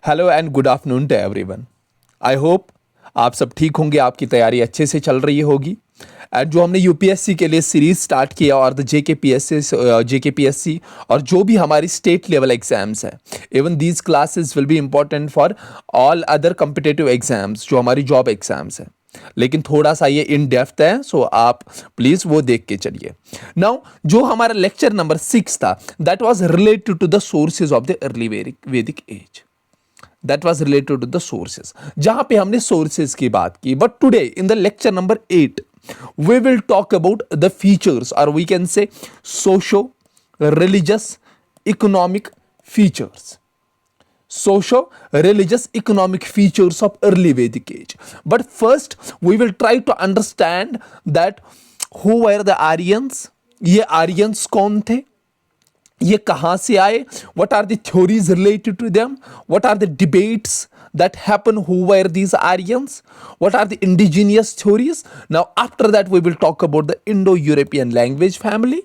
Hello and good afternoon to everyone. I hope आप सब ठीक होंगे, आपकी तैयारी अच्छे से चल रही होगी। एंड जो हमने यूपीएससी के लिए सीरीज स्टार्ट किया और द जेकेपीएससी और जो भी हमारी स्टेट लेवल एग्जाम्स है, even these classes will be important for all other competitive exams जो हमारी जॉब एग्जाम्स है। लेकिन थोड़ा सा ये इन डेप्थ है, सो आप प्लीज वो देख के चलिए। नाउ जो हमारा लेक्चर नंबर 6 था, that was related to the sources of the early Vedic age. That was related to the sources, जहां पे हमने सोर्सेज की बात की। But today in the lecture number 8 we will talk about the features, और we can say socio religious economic features, social, religious, economic features of early Vedic age. But first, we will try to understand that who were the Aryans, ये Aryans कौन थे, ये कहाँ से आए, what are the theories related to them, what are the debates that happen, who were these Aryans, what are the indigenous theories. Now after that we will talk about the Indo-European language family.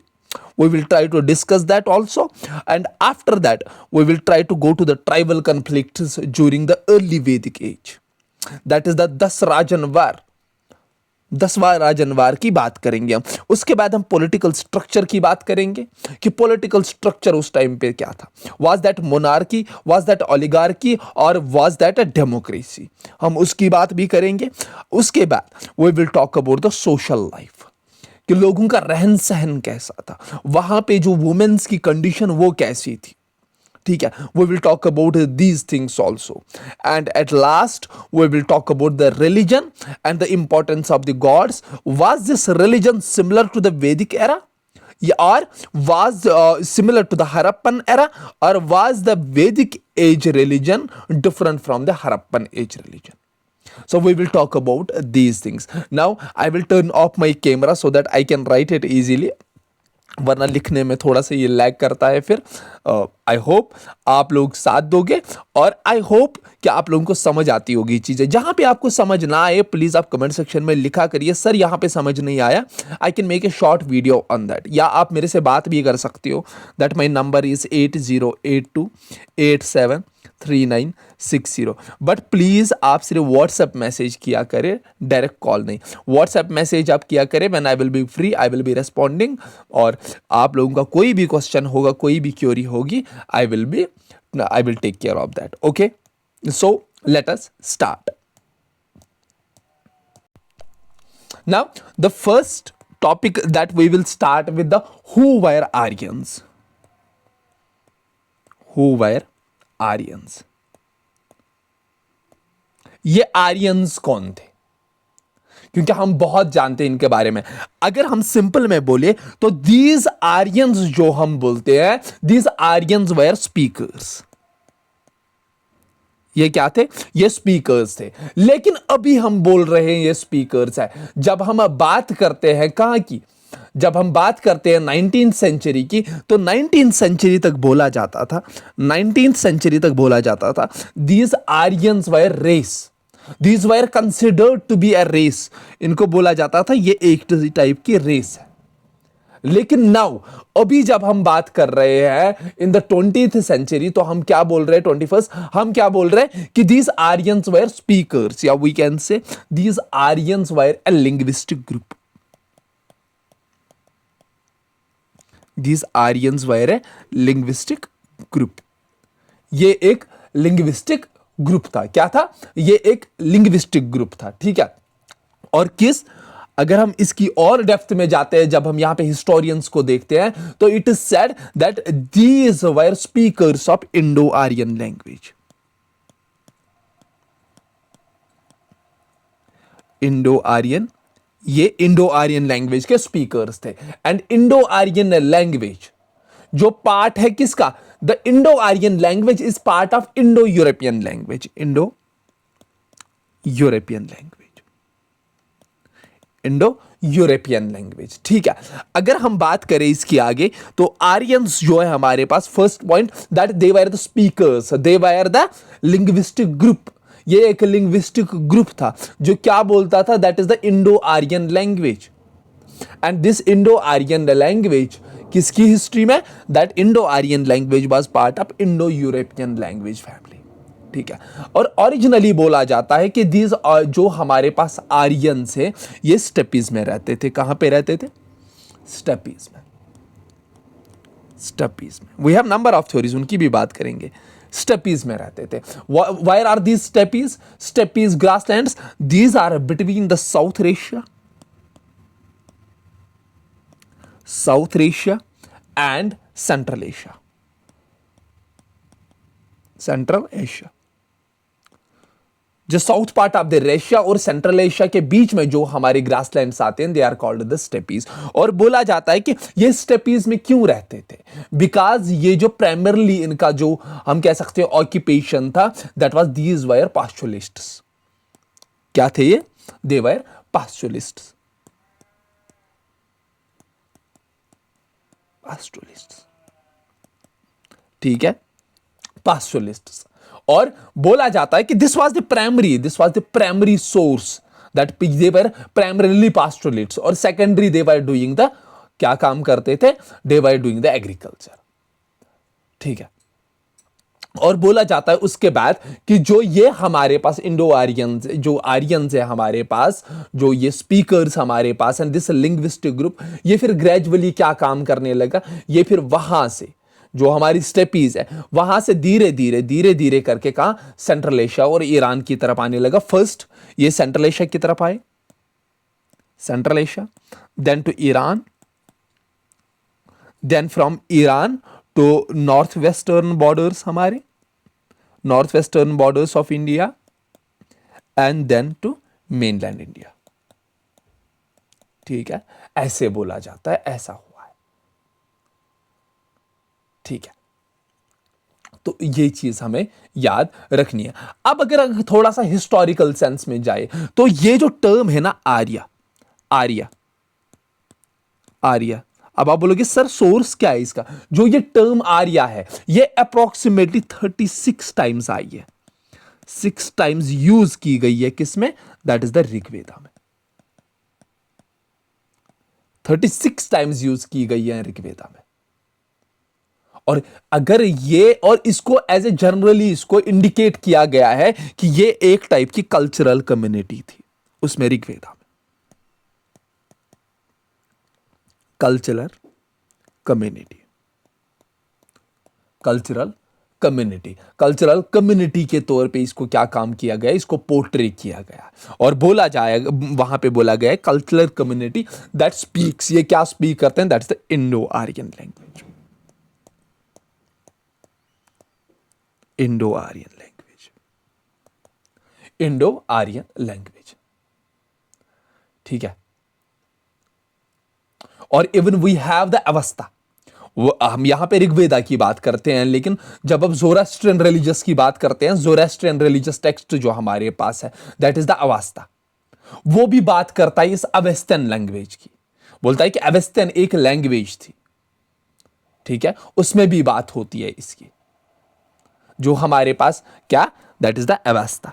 We will try to discuss that also, and after that we will try to go to the tribal conflicts during the early Vedic age. That is the 10 राजनवार, 10वां राजनवार की बात करेंगे हम। उसके बाद हम political structure की बात करेंगे कि पॉलिटिकल स्ट्रक्चर उस टाइम पे क्या था। Was that monarchy, was that oligarchy, और वाज दैट अ डेमोक्रेसी, हम उसकी बात भी करेंगे। उसके बाद we will talk about the social life, कि लोगों का रहन सहन कैसा था, वहां पे जो वुमेन्स की कंडीशन वो कैसी थी। ठीक है, we will talk about these things also, and at last we will talk about the religion and the importance of the gods. Was this religion similar to the Vedic era, or was similar to the Harappan era, or was the Vedic age religion different from the Harappan age religion? So we will talk about these things. Now I will turn off my camera so that I can write it easily, वरना लिखने में थोड़ा सा ये lag करता है। फिर आई hope आप लोग साथ दोगे, और आई होप कि आप लोगों को समझ आती होगी चीज़ें। जहाँ पे आपको समझ ना आए प्लीज़ आप कमेंट सेक्शन में लिखा करिए, सर यहाँ पे समझ नहीं आया, I can make a short video on that. या आप मेरे से बात भी कर सकते हो, that my number is 8082873960। But please आप सिर्फ व्हाट्सएप मैसेज किया करें, डायरेक्ट कॉल नहीं। व्हाट्सएप मैसेज आप किया करें, when I will be free I will be responding. और आप लोगों का कोई भी क्वेश्चन होगा, कोई भी क्वेरी होगी, I will take care of that. Okay, so let us start. Now the first topic that we will start with the who were Aryans. Who were Aryans? ये आर्यंस कौन थे? क्योंकि हम बहुत जानते हैं इनके बारे में। अगर हम सिंपल में बोले तो दीज आर्यंस जो हम बोलते हैं, दीज आर्यंस वेर स्पीकर्स। ये क्या थे? ये स्पीकर्स थे। लेकिन अभी हम बोल रहे हैं ये स्पीकर्स है। जब हम बात करते हैं कहां की, जब हम बात करते हैं 19th सेंचुरी की, तो 19th सेंचुरी तक बोला जाता था, 19th सेंचुरी तक बोला जाता था these Aryans were race, these were considered to be a race. इनको बोला जाता था ये एक टाइप की रेस है। लेकिन नाउ अभी जब हम बात कर रहे हैं इन द 20th सेंचुरी, तो हम क्या बोल रहे हैं, 21st, हम क्या बोल रहे हैं कि दीज आर्यंस वेर स्पीकर्स, या we can say these Aryans were a linguistic group. These Aryans were a linguistic group. ये एक लिंग्विस्टिक ग्रुप था। क्या था? ये एक लिंग्विस्टिक ग्रुप था। ठीक है, और किस, अगर हम इसकी और डेप्थ में जाते हैं, जब हम यहां पे हिस्टोरियंस को देखते हैं, तो it is said that these were speakers of Indo Aryan language. Indo Aryan, ये इंडो आर्यन लैंग्वेज के स्पीकर्स थे। एंड इंडो आर्यन लैंग्वेज जो पार्ट है किसका? The Indo Aryan language is part of Indo European language. Indo European language, Indo European language. ठीक है, अगर हम बात करें इसकी आगे, तो आर्यंस जो है हमारे पास, first point that they were the speakers, they were the linguistic group. ये एक लिंग्विस्टिक ग्रुप था जो क्या बोलता था, that is the Indo Aryan language. And this Indo Aryan language किसकी हिस्ट्री में? That Indo Aryan language was part of Indo European language family. ठीक है। और ओरिजिनली बोला जाता है कि दीज जो हमारे पास आर्यंस है ये स्टेपीज में रहते थे। कहां पे रहते थे? स्टेपीज में। स्टेपीज में we have number of theories, उनकी भी बात करेंगे। स्टेपीज में रहते थे। Where are these steppes? Steppes grasslands, these are between the south Asia, south Asia and central Asia. Central Asia, जो south part of the Russia और सेंट्रल एशिया के बीच में जो हमारे ग्रासलैंड्स आते हैं, they are called the steppes. और बोला जाता है कि ये स्टेपीज में क्यों रहते थे? बिकॉज ये जो प्राइमरली इनका जो हम कह सकते हैं ऑक्यूपेशन था, दैट वाज दीज वर पास्चुलिस्ट्स। क्या थे ये? दे वर पास्चुलिस्ट्स। पास्चुलिस्ट्स, ठीक है, पास्चुलिस्ट्स। और बोला जाता है कि this was the primary source, that they were primarily pastorates, और secondary they were doing the, क्या काम करते थे? They were doing the agriculture, ठीक है। और बोला जाता है उसके बाद कि जो ये हमारे पास इंडो आर्यंस, जो आर्यंस है हमारे पास, जो ये स्पीकर्स हमारे पास एंड दिस लिंग्विस्टिक ग्रुप, ये फिर ग्रेजुअली क्या काम करने लगा? ये फिर वहां से जो हमारी स्टेपीज है वहां से धीरे धीरे करके कहां? सेंट्रल एशिया और ईरान की तरफ आने लगा। फर्स्ट ये सेंट्रल एशिया की तरफ आए, central Asia, then to Iran, then from Iran to north western borders, हमारे north western borders of India, and then to mainland India, ठीक है। ऐसे बोला जाता है, ऐसा हुआ है, ठीक है। तो ये चीज हमें याद रखनी है। अब अगर थोड़ा सा हिस्टोरिकल सेंस में जाए तो ये जो टर्म है ना आर्या, आर्या, आर्या, अब आप बोलोगे सर सोर्स क्या है इसका? जो ये टर्म आर्या है ये अप्रोक्सीमेटली 36 टाइम्स आई है, 6 टाइम्स यूज की गई है, किसमें? दैट इज द ऋग्वेदा में। 36 टाइम्स यूज की गई है ऋग्वेदा में। और अगर ये, और इसको एज ए जनरली इसको इंडिकेट किया गया है कि ये एक टाइप की कल्चरल कम्युनिटी थी उसमें, ऋग्वेदा में cultural community, cultural community, cultural community के तौर पे इसको क्या काम किया गया? इसको पोर्ट्रे किया गया और बोला जाएगा, वहां पे बोला गया कल्चरल कम्युनिटी दैट स्पीक्स, ये क्या स्पीक करते हैं? That's the Indo Aryan language, Indo Aryan language, Indo Aryan language, ठीक है। और इवन वी हैव द अवस्था, वो हम यहां पे ऋग्वेदा की बात करते हैं, लेकिन जब अब ज़ोरास्ट्रियन रिलीजियस की बात करते हैं, ज़ोरास्ट्रियन रिलीजियस टेक्स्ट जो हमारे पास है दैट इज द अवस्था, वो भी बात करता है इस अवेस्टन लैंग्वेज की, बोलता है कि अवेस्टन एक लैंग्वेज थी, ठीक है। उसमें भी बात होती है इसकी, जो हमारे पास क्या? दैट इज द अवेस्टा,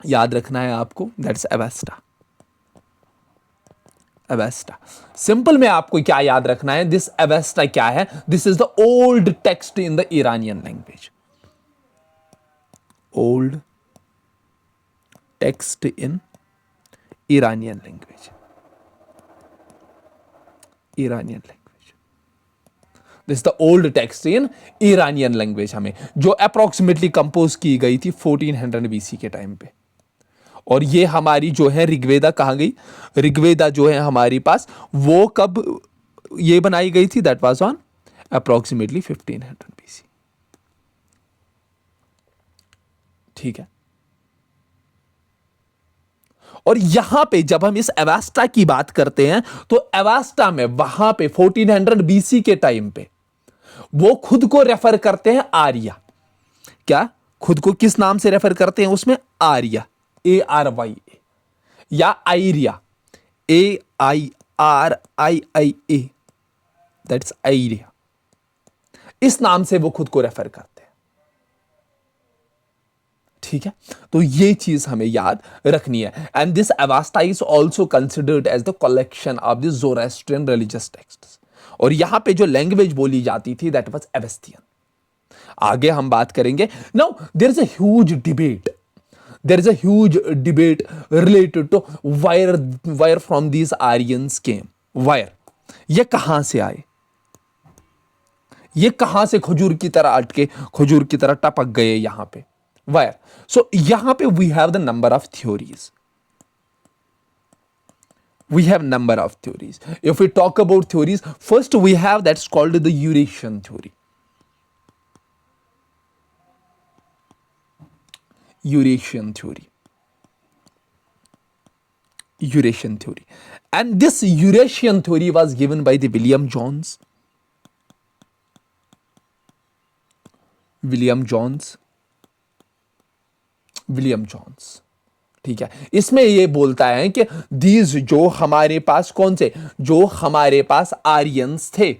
याद रखना है आपको, that is Avesta, Avesta. Simple में आपको क्या याद रखना है? दिस अवेस्टा क्या है? This is the old text in the Iranian language, old text in Iranian language, Iranian language, this the old text in Iranian language, हमें जो अप्रोक्सीमेटली कंपोज की गई थी 1400 बीसी के टाइम पे। और ये हमारी जो है ऋग्वेदा कहाँ गई? ऋग्वेदा जो है हमारी पास वो कब ये बनाई गई थी? That was on approximately 1500 BC, ठीक है। और यहां पे जब हम इस अवेस्टा की बात करते हैं तो अवेस्टा में वहां पे 1400 बीसी के टाइम पे वो खुद को रेफर करते हैं आर्या। क्या खुद को किस नाम से रेफर करते हैं उसमें? आर्या, ARYA, या आइरिया, AIRIIA, दैट्स आइरिया। इस नाम से वो खुद को रेफर करते हैं, ठीक है। तो ये चीज हमें याद रखनी है। And this Avesta is also considered as the collection of the Zoroastrian religious texts. और यहां पे जो लैंग्वेज बोली जाती थी दैट वाज अवेस्तियन, आगे हम बात करेंगे। Now there is a huge debate, there is a huge debate related to where from these Aryans came, where ये कहां से आए, ये कहां से खजूर की तरह अटके, खजूर की तरह टपक गए यहां पे, where? So यहां पे we have the number of theories, we have number of theories. If we talk about theories, first we have that's called the Eurasian theory. Eurasian theory. Eurasian theory. And this Eurasian theory was given by the William Jones. William Jones, ठीक है। इसमें ये बोलता है कि these जो हमारे पास कौन से, जो हमारे पास आर्यंस थे,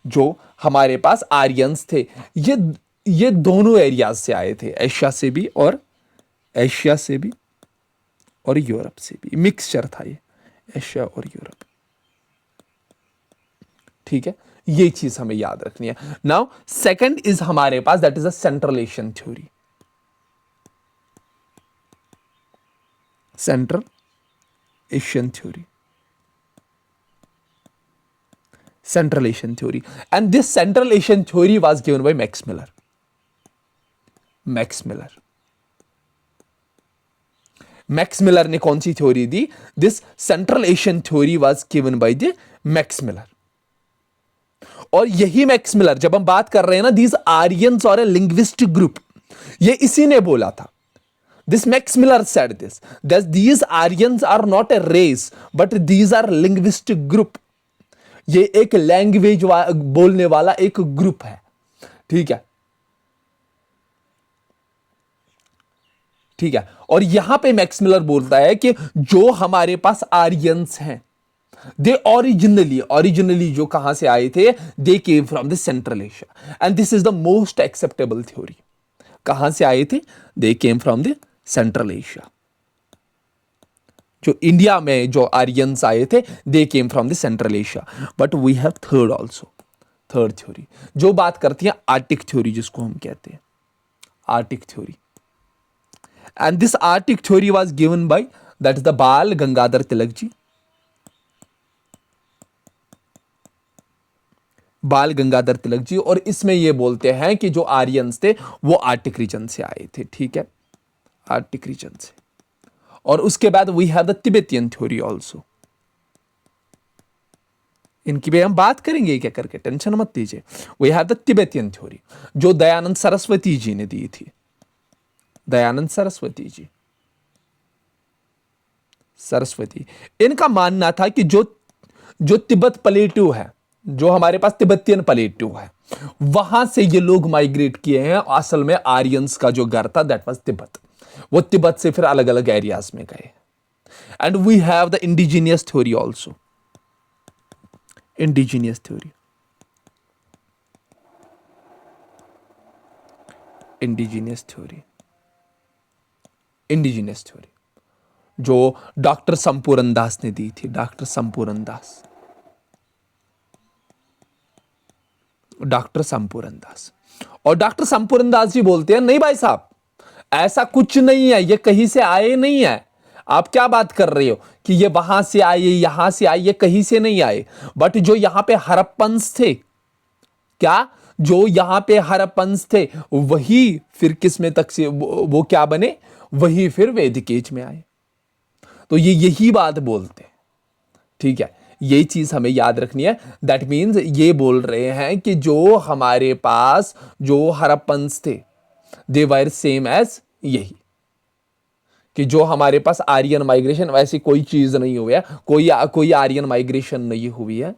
जो हमारे पास आर्यंस थे, ये दोनों एरियाज से आए थे, एशिया से भी और यूरोप से भी, मिक्सचर था ये, एशिया और यूरोप, ठीक है। ये चीज हमें याद रखनी है। नाउ सेकंड इज हमारे पास that is a central Asian theory, central Asian theory, Central Asian theory. And this Central Asian theory was given by Max Miller. Max Miller ने कौन सी थ्योरी दी? This Central Asian theory was given by the Max Miller. और यही max Miller, जब हम बात कर रहे हैं ना, these Aryans और a linguistic group, ये इसी ने बोला था। This Max Miller said this, that these Aryans are not a race, but these are linguistic group. ये एक लैंग्वेज बोलने वाला एक ग्रुप है, ठीक है, ठीक है। और यहां पे मैक्स मिलर बोलता है कि जो हमारे पास आर्यंस हैं, दे ओरिजिनली जो कहां से आए थे, they came from the central Asia, and this is the most acceptable theory. कहां से आए थे? They came from the central Asia. जो इंडिया में जो आर्यंस आए थे, they came from the central Asia. But we have third theory, जो बात करती है आर्टिक थ्योरी, जिसको हम कहते हैं Arctic theory. And this Arctic theory was given by that is the बाल गंगाधर तिलक जी, बाल गंगाधर तिलक जी। और इसमें यह बोलते हैं कि जो आर्यंस थे वो आर्टिक रीजन से आए थे, ठीक है, आर्टिक रीजन से। और उसके बाद we have the Tibetan theory also, इनकी भी हम बात करेंगे क्या करके, टेंशन मत लीजिए। We have the Tibetan theory, जो दयानंद सरस्वती जी ने दी थी, दयानंद सरस्वती, इनका मानना था कि जो तिब्बत प्लेटू है, जो हमारे पास तिब्बतियन प्लेटू है, वहां से ये लोग माइग्रेट किए हैं। असल में आर्यंस का जो घर था दैट वाज तिब्बत, वो तिब्बत से फिर अलग अलग एरियाज में गए। And we have the indigenous theory also, indigenous theory, जो डॉक्टर संपूर्ण दास ने दी थी, डॉक्टर संपूर्ण दास। और डॉक्टर संपूर्ण दास जी बोलते हैं, नहीं भाई साहब, ऐसा कुछ नहीं है, ये कहीं से आए नहीं है। आप क्या बात कर रहे हो कि ये वहां से आए, यहां से आए? ये कहीं से नहीं आए। बट जो यहां पे हड़प्पन्स थे, क्या जो यहां पे हड़प्पन्स थे, वही फिर किस में तक से वो क्या बने, वही फिर वैदिक एज में आए। तो ये यही बात बोलते हैं, ठीक है। ये चीज हमें याद रखनी है। दैट मीन्स ये बोल रहे हैं कि जो हमारे पास जो हड़प्पन्स थे, दे वर सेम एज यही, कि जो हमारे पास आर्यन माइग्रेशन, वैसी कोई चीज नहीं हुई है, कोई आर्यन माइग्रेशन नहीं हुई है।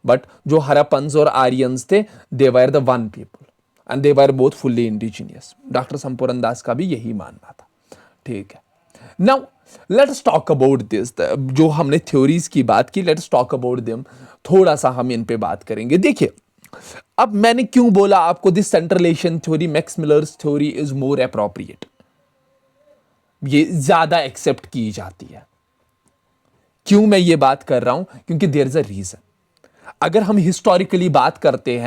बट जो हड़प्पन्स और आर्यंस थे, they were the one people and they were both fully indigenous. Doctor Sampurna Das का भी यही मानना था, ठीक है। Now let's talk about this, जो हमने थ्योरीज की बात की, लेट्स टॉक अबाउट देम। थोड़ा सा हम इन पे बात करेंगे। देखिए, अब मैंने क्यों बोला आपको this central Asian theory, max millers theory is more appropriate, ये ज्यादा एक्सेप्ट की जाती है। क्यों मैं ये बात कर रहा हूं? क्योंकि देयर इज अ रीजन। अगर हम हिस्टोरिकली बात करते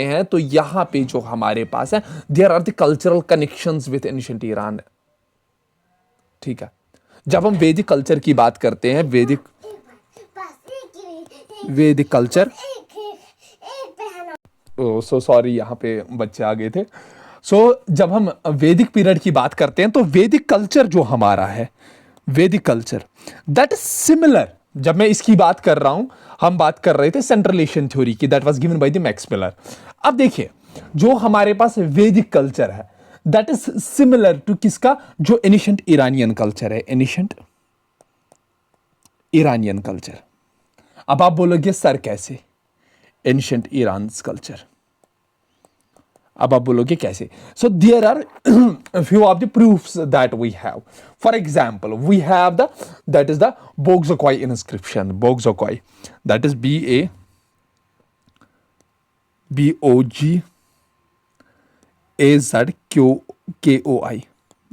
हैं, तो यहां पे जो हमारे पास है, there are the cultural connections with ancient Iran. ठीक है, जब हम वैदिक कल्चर की बात करते हैं, वैदिक कल्चर, सो सॉरी, यहाँ पे बच्चे आ गए थे। जब हम वैदिक पीरियड की बात करते हैं, तो वैदिक कल्चर जो हमारा है, वैदिक कल्चर दैट इज सिमिलर। जब मैं इसकी बात कर रहा हूं, हम बात कर रहे थे सेंट्रल एशियन थ्योरी की, that was given by the max Miller. अब देखिए, जो हमारे पास वैदिक कल्चर है, दैट इज सिमिलर टू किसका, जो एनिशंट ईरानियन कल्चर है, एनिशंट ईरानियन कल्चर। अब आप बोलोगे सर कैसे, एनिशंट ईरान कल्चर, अब आप बोलोगे कैसे? So there are few of the proofs that we have. For example, we have the, that is the Boghazkoi inscription, Boghazkoi, that is BOGAZKOI,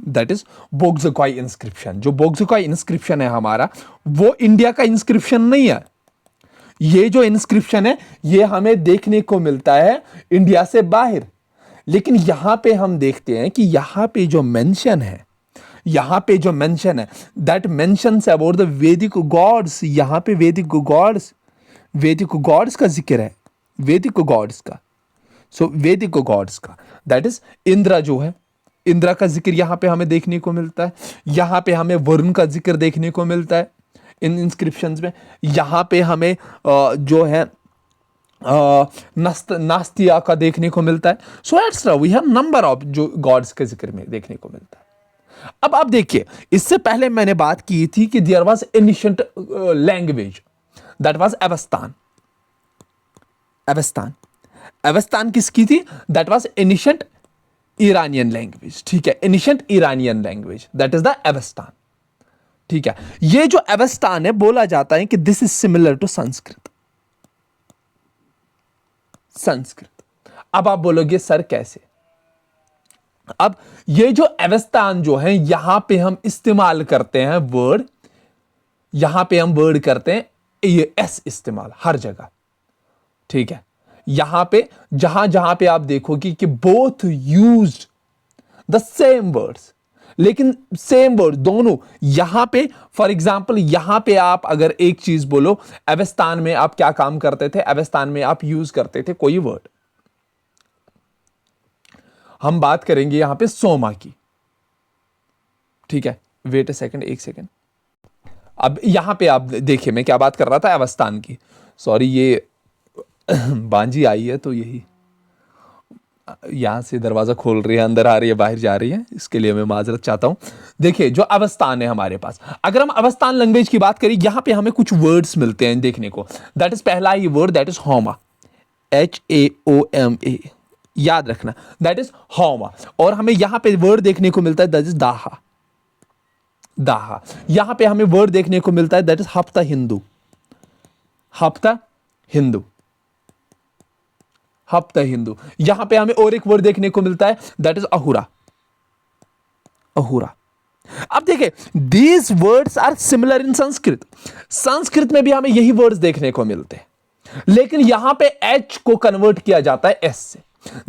that is Boghazkoi inscription. जो Boghazkoi inscription है हमारा, वो India का inscription नहीं है। ये जो inscription है, ये हमें देखने को मिलता है इंडिया से बाहर, लेकिन यहां पे हम देखते हैं कि यहां पे जो मेंशन है, दैट मेंशंस अबाउट द वैदिक गॉड्स। यहां पे वैदिक गॉड्स का जिक्र है, वैदिक गॉड्स का। वैदिक गॉड्स का, दैट इज इंद्र जो है, इंद्र का जिक्र यहां पे हमें देखने को मिलता है। यहां पे हमें वरुण का जिक्र देखने को मिलता है इन इंस्क्रिप्शंस में। यहां पे हमें जो है नास्तिया का देखने को मिलता है। Extra we have number of जो गॉड्स के जिक्र में देखने को मिलता है। अब आप देखिए, इससे पहले मैंने बात की थी कि there was ancient language, that was Avestan. Avestan किसकी थी? That was ancient Iranian language. ठीक है, ancient Iranian language, that is the Avestan. ठीक है, ये जो अवस्थान है, बोला जाता है कि this is similar to Sanskrit. अब आप बोलोगे सर कैसे? अब ये जो अवस्थान जो है, यहां पे हम इस्तेमाल करते हैं वर्ड, करते हैं ये एस इस्तेमाल हर जगह। ठीक है, यहां पे जहां जहां पे आप देखोगे कि both used the same words, लेकिन सेम वर्ड दोनों यहां पे। फॉर एग्जाम्पल, यहां पे आप अगर एक चीज बोलो, अवस्थान में आप क्या काम करते थे? अवस्थान में आप यूज करते थे कोई वर्ड। हम बात करेंगे यहां पे सोमा की। ठीक है, वेट अ सेकंड, एक सेकंड। अब यहां पे आप देखिए, मैं क्या बात कर रहा था, अवस्थान की। सॉरी, ये बांजी आई है, तो यही यहां से दरवाजा खोल रही है, अंदर आ रही है, बाहर जा रही है, इसके लिए मैं माजरत चाहता हूं। देखिए, जो अवस्थान है हमारे पास, अगर हम अवस्थान लैंग्वेज की बात करें, यहां पे हमें कुछ वर्ड्स मिलते हैं देखने को। दैट इज पहला ही वर्ड, दैट इज होमा, HAOMA, याद रखना, दैट इज होमा। और हमें यहां पे वर्ड देखने को मिलता है, दैट इज दाहा। यहां पे हमें वर्ड देखने को मिलता है, दैट इज हफ्ता हिंदू। यहां पे हमें और एक वर्ड देखने को मिलता है, दैट इज अहुरा। अब देखिए, these words are similar in Sanskrit में भी हमें यही वर्ड्स देखने को मिलते हैं, लेकिन यहां पे H को कन्वर्ट किया जाता है S से।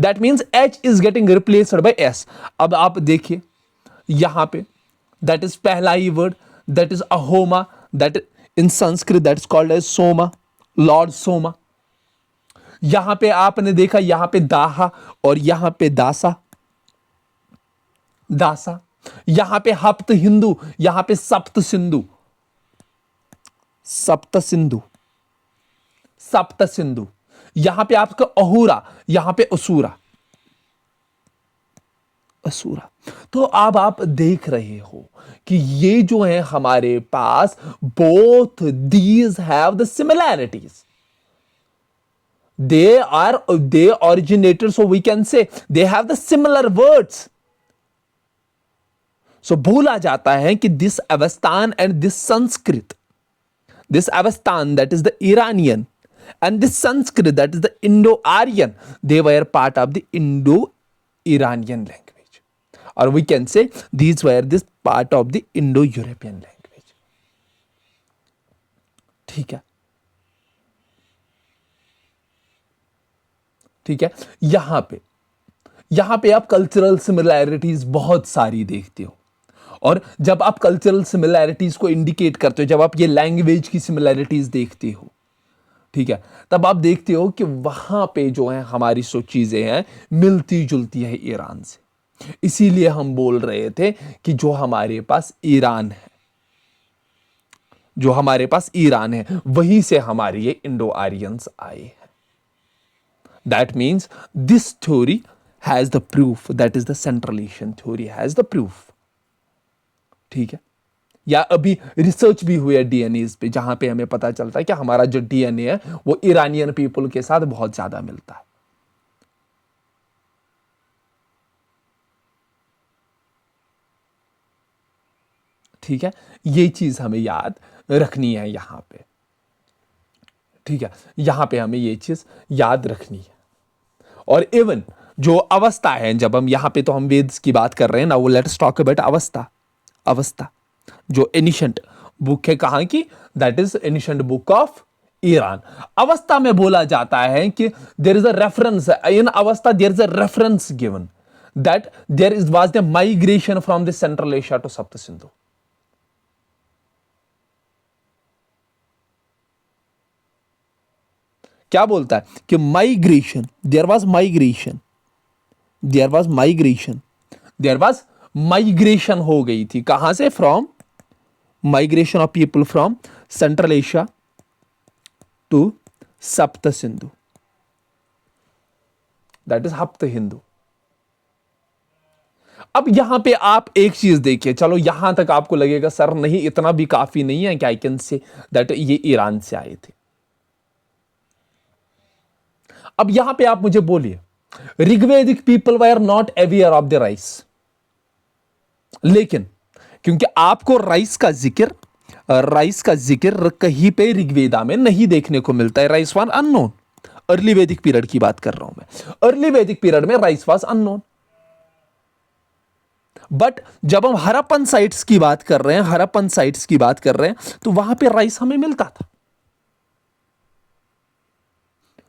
That means H is getting replaced by S। अब आप देखिए यहां पे, दैट इज पहला ही word, that is Haoma, that in Sanskrit that is called as Soma, lord Soma. यहां पे आपने देखा, यहां पे दाहा और यहां पे दासा। यहां पे हप्त हिंदू, यहां पे सप्त सिंधु। यहां पे आपका अहूरा, यहां पे असुरा। तो अब आप देख रहे हो कि ये जो है हमारे पास, both these have the similarities. they originated, so we can say they have the similar words. So बोला जाता है कि this अवस्थान and this संस्कृत, this अवस्थान that is the Iranian and this Sanskrit that is the Indo-Aryan, they were part of the Indo-Iranian language, or we can say these were this part of the Indo-European language. ठीक है, ठीक है, यहां पे आप cultural similarities बहुत सारी देखते हो, और जब आप कल्चरल सिमिलैरिटीज को इंडिकेट करते हो, जब आप ये लैंग्वेज की सिमिलैरिटीज देखते हो, ठीक है, तब आप देखते हो कि वहां पे जो है हमारी सो चीजें हैं मिलती जुलती है ईरान से। इसीलिए हम बोल रहे थे कि जो हमारे पास ईरान है, जो हमारे पास ईरान है, वहीं से हमारे ये इंडो आर्यंस आए हैं। That means this theory has the proof, that is the central Asian theory has the proof. ठीक है, या अभी रिसर्च भी हुई है डीएनए पे, जहां पे हमें पता चलता है कि हमारा जो डीएनए है वो ईरानियन पीपल के साथ बहुत ज्यादा मिलता है। ठीक है, ये चीज हमें याद रखनी है यहां पे। ठीक है, यहां पे हमें ये चीज याद रखनी है। और इवन जो अवस्था है, जब हम यहां पे तो हम वेद्स की बात कर रहे हैं ना, वो लेट्स टॉक अबाउट अवस्था। अवस्था जो एनिशंट बुक है कहां की, that is ancient book of Iran. Avesta में बोला जाता है कि there is a reference in Avesta, there is a reference given that there is was the migration from the central Asia to Sapta Sindhu. क्या बोलता है कि migration, there was migration, there was migration, there was migration हो गई थी कहां से, from migration of people from central Asia to Sapta Sindhu, that is हप्त Hindu. अब यहां पे आप एक चीज देखिए, चलो यहां तक आपको लगेगा सर नहीं इतना भी काफी नहीं है कि आई कैन से दैट ये ईरान से आए थे। अब यहां पे आप मुझे बोलिए, Rigvedic people were not aware of the rice, लेकिन क्योंकि आपको राइस का जिक्र कहीं पे ऋग्वेदा में नहीं देखने को मिलता है, राइस वाज अननोन। अर्ली वैदिक पीरियड की बात कर रहा हूं मैं, अर्ली वैदिक पीरियड में राइस वाज अननोन। बट जब हम हड़प्पन साइट्स की बात कर रहे हैं, हड़प्पन साइट्स की बात कर रहे हैं, तो वहां पे राइस हमें मिलता था।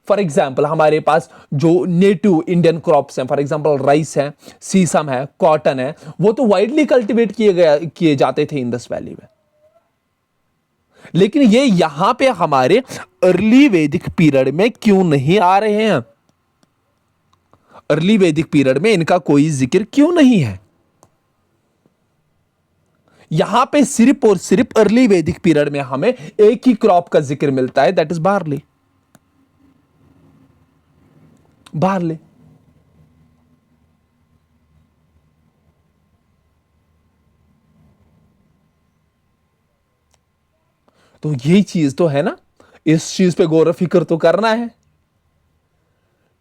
फॉर एग्जाम्पल हमारे पास जो नेटिव इंडियन क्रॉप्स हैं, फॉर एग्जाम्पल राइस है, सीसम है, कॉटन है, वो तो वाइडली कल्टीवेट किए जाते थे इंडस वैली में। लेकिन ये यहां पे हमारे अर्ली वैदिक पीरियड में क्यों नहीं आ रहे हैं, अर्ली वैदिक पीरियड में इनका कोई जिक्र क्यों नहीं है? यहां पे सिर्फ और सिर्फ अर्ली वैदिक पीरियड में हमें एक ही क्रॉप का जिक्र मिलता है, दैट इज बार्ली। बार्ली। तो यही चीज तो है ना, इस चीज पे गौर फिक्र तो करना है।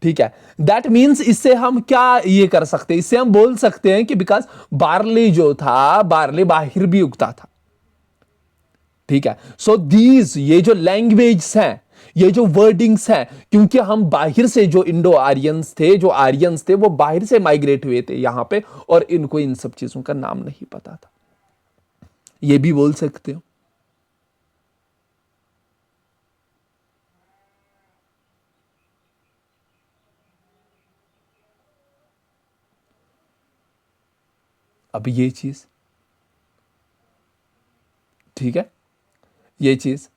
ठीक है, दैट मीन्स इससे हम क्या ये कर सकते हैं, इससे हम बोल सकते हैं कि बिकॉज बार्ली जो था, बार्ली बाहिर भी उगता था। ठीक है, सो दीज ये जो लैंग्वेज हैं, ये जो वर्डिंग्स हैं, क्योंकि हम बाहर से जो इंडो आर्यंस थे, जो आर्यंस थे, वो बाहर से माइग्रेट हुए थे यहां पे, और इनको इन सब चीजों का नाम नहीं पता था, ये भी बोल सकते हो। अब ये चीज, ठीक है, ये चीज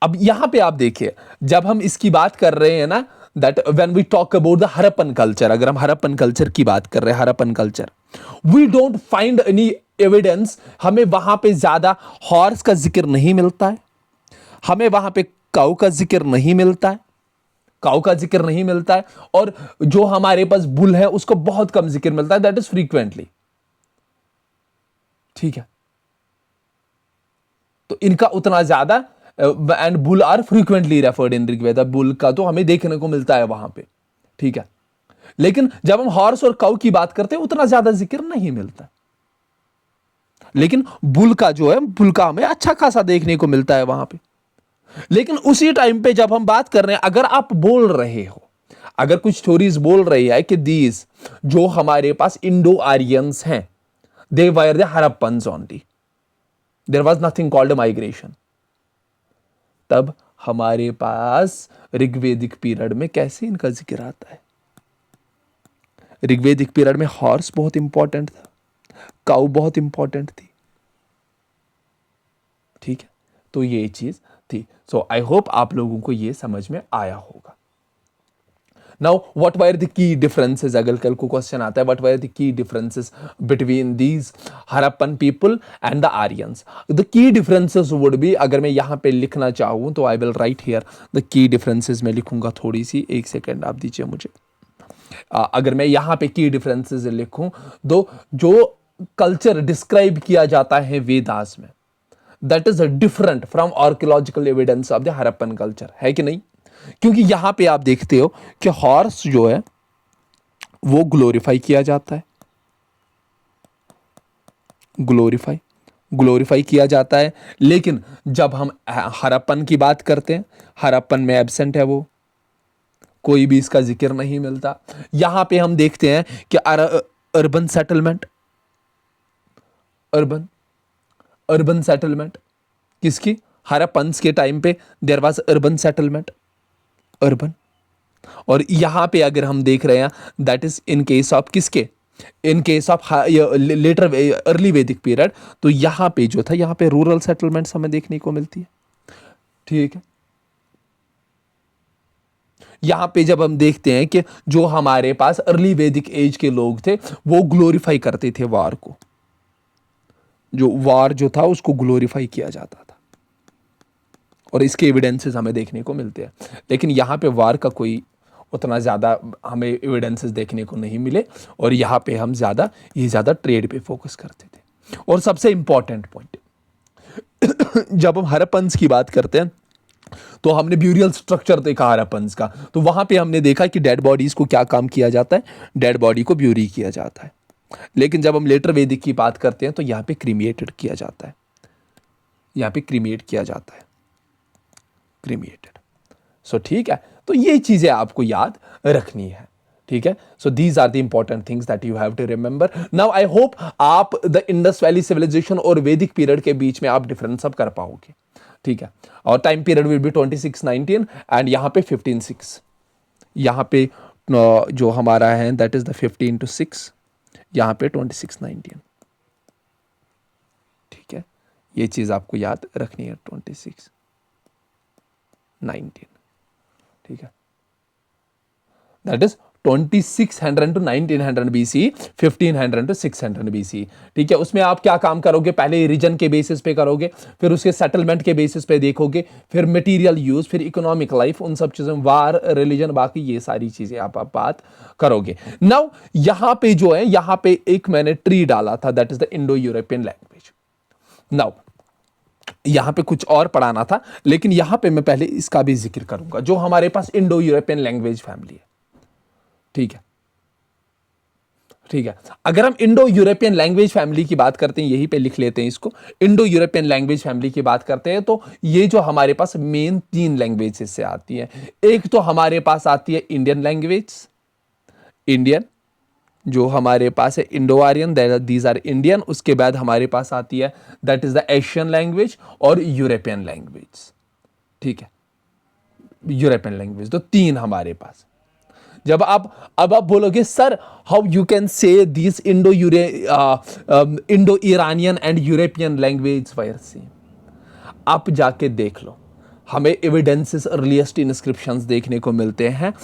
अब यहां पे आप देखिए, जब हम इसकी बात कर रहे हैं ना, that when we talk about the Harappan culture, अगर हम हड़प्पन कल्चर की बात कर रहे हैं, Harappan culture, we don't find any evidence, हमें वहां पे ज्यादा हॉर्स का जिक्र नहीं मिलता है, हमें वहां पे काऊ का जिक्र नहीं मिलता है, काऊ का जिक्र नहीं मिलता है, और जो हमारे पास बुल है उसको बहुत कम जिक्र मिलता है, दैट इज फ्रीक्वेंटली। ठीक है, तो इनका उतना ज्यादा, and bull are frequently referred in Rigveda, bull का तो हमें देखने को मिलता है वहां पे। ठीक है, लेकिन जब हम हॉर्स और काऊ की बात करते हैं उतना ज्यादा जिक्र नहीं मिलता, लेकिन बुल का जो है, बुल का हमें अच्छा खासा देखने को मिलता है वहां पे। लेकिन उसी टाइम पे जब हम बात कर रहे हैं, अगर आप बोल रहे हो, अगर कुछ स्टोरीज बोल रही है कि दीज जो हमारे पास इंडो आर्यंस हैं, they were the Harappans only, there was nothing called migration, तब हमारे पास ऋग्वेदिक पीरियड में कैसे इनका जिक्र आता है? ऋग्वेदिक पीरियड में हॉर्स बहुत इंपॉर्टेंट था, काऊ बहुत इंपॉर्टेंट थी, ठीक है। तो ये चीज थी। सो आई होप आप लोगों को ये समझ में आया होगा। Now what were the key differences, अगर कल को क्वेश्चन आता है what were the key differences between these Harappan people and the Aryans, the key differences would be, अगर मैं यहाँ पे लिखना चाहूँ तो I will write here the key differences, मैं लिखूंगा थोड़ी सी, एक सेकेंड आप दीजिए मुझे। अगर मैं यहाँ पे की डिफरेंसेस लिखूं तो जो कल्चर डिस्क्राइब किया जाता है वेदास में, that is different from archaeological evidence of the Harappan culture, है कि नहीं? क्योंकि यहां पे आप देखते हो कि हॉर्स जो है वो ग्लोरीफाई किया जाता है, ग्लोरीफाई ग्लोरीफाई किया जाता है, लेकिन जब हम हड़प्पन की बात करते हैं, हड़प्पन में एब्सेंट है, वो कोई भी इसका जिक्र नहीं मिलता। यहां पे हम देखते हैं कि urban settlement, urban urban settlement किसकी? हड़प्पन्स के टाइम पे there was urban settlement, urban. और यहां पे अगर हम देख रहे हैं that is in case of किसके? In case of later early वैदिक पीरियड, तो यहां पे जो था, यहां पे रूरल सेटलमेंट्स हमें देखने को मिलती है, ठीक है। यहां पे जब हम देखते हैं कि जो हमारे पास अर्ली वैदिक एज के लोग थे वो ग्लोरीफाई करते थे वार को, जो वार जो था उसको ग्लोरीफाई किया जाता था, और इसके एविडेंसेस हमें देखने को मिलते हैं। लेकिन यहाँ पे वार का कोई उतना ज़्यादा हमें एविडेंसेस देखने को नहीं मिले, और यहाँ पे हम ज़्यादा ट्रेड पे फोकस करते थे। और सबसे इंपॉर्टेंट पॉइंट, जब हम हड़प्पन्स की बात करते हैं तो हमने ब्यूरियल स्ट्रक्चर देखा हड़प्पन्स का, तो वहाँ पे हमने देखा कि डेड बॉडीज़ को क्या काम किया जाता है? डेड बॉडी को ब्यूरी किया जाता है। लेकिन जब हम लेटर वैदिक की बात करते हैं तो यहाँ पे क्रीमिएटेड किया जाता है, यहाँ पे क्रीमिएट किया जाता है, क्रीमिएटेड। सो ठीक है, तो ये चीजें आपको याद रखनी है, ठीक है। So these are the important things that you have to remember. Now I hope आप द इंडस वैली सिविलाइजेशन और वैदिक पीरियड के बीच में आप डिफरेंस सब कर पाओगे, ठीक है। और time period will be 2619 and यहाँ पे 15-6, यहाँ पे जो हमारा है दैट इज द 15-6, यहाँ पे 2619, ठीक है। ये चीज आपको याद रखनी है, 2619, ठीक है। That is 2600 to 1900 BC, 1500 to 600 BC, ठीक है। उसमें आप क्या काम करोगे? पहले रीजन के बेसिस पे करोगे, फिर उसके सेटलमेंट के बेसिस पे देखोगे, फिर मटेरियल यूज, फिर इकोनॉमिक लाइफ, उन सब चीजों, वार, रिलीजन, बाकी ये सारी चीजें आप बात करोगे। नाउ यहां पे जो है, यहां पे एक मैंने ट्री डाला था, that is the Indo European language. Now यहां पे कुछ और पढ़ाना था, लेकिन यहां पे मैं पहले इसका भी जिक्र करूंगा, जो हमारे पास इंडो यूरोपियन लैंग्वेज फैमिली है, ठीक है, ठीक है। अगर हम इंडो यूरोपियन लैंग्वेज फैमिली की बात करते हैं, यहीं पे लिख लेते हैं इसको, इंडो यूरोपियन लैंग्वेज फैमिली की बात करते हैं, तो ये जो हमारे पास मेन 3 लैंग्वेज से आती है। एक तो हमारे पास आती है इंडियन लैंग्वेज, इंडियन जो हमारे पास है, Indo Aryan, these are Indian. उसके बाद हमारे पास आती है that is the Asian language और यूरोपियन लैंग्वेज, ठीक है। यूरोपियन लैंग्वेज तो 3 हमारे पास। जब अब आप बोलोगे sir how you can say this Indo Iranian and European language wire same, आप जाके देख लो, हमें एविडेंसेस अर्लीस्ट इंस्क्रिप्शंस देखने को मिलते हैं।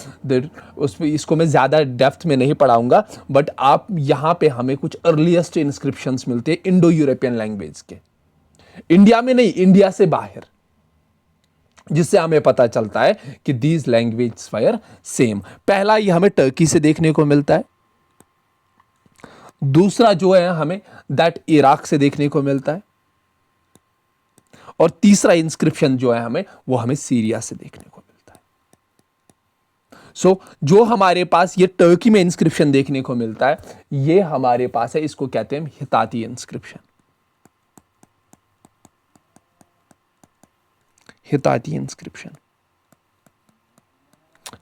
उसमें इसको मैं ज़्यादा डेप्थ में नहीं पढ़ाऊंगा, बट आप यहाँ पे हमें कुछ अर्लीस्ट इंस्क्रिप्शंस मिलते हैं इंडो यूरोपियन लैंग्वेज के, इंडिया में नहीं, इंडिया से बाहर, जिससे हमें पता चलता है कि दीज लैंग्वेज वायर सेम। पहला ये हमें टर्की से देखने को मिलता है, दूसरा जो है हमें दैट इराक से देखने को मिलता है, और तीसरा इंस्क्रिप्शन जो है हमें वो हमें सीरिया से देखने को मिलता है। सो जो हमारे पास ये टर्की में इंस्क्रिप्शन देखने को मिलता है, ये हमारे पास है, इसको कहते हैं हिताती इंस्क्रिप्शन, हिताती इंस्क्रिप्शन।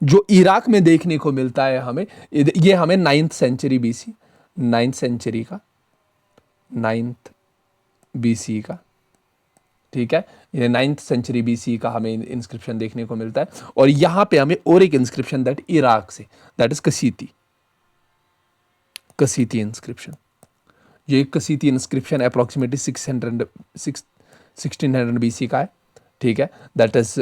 जो इराक में देखने को मिलता है हमें, ये हमें 9th century BC, 9th century का, 9th BC का ठीक है, ये 9th सेंचुरी BC का हमें इंस्क्रिप्शन देखने को मिलता है। और यहाँ पे हमें और एक इंस्क्रिप्शन दैट इराक से, दैट इज कसीती, कसीती इंस्क्रिप्शन। ये कसीती इंस्क्रिप्शन अप्रोक्सीमेटली 1600 BC का है, ठीक है, दैट इज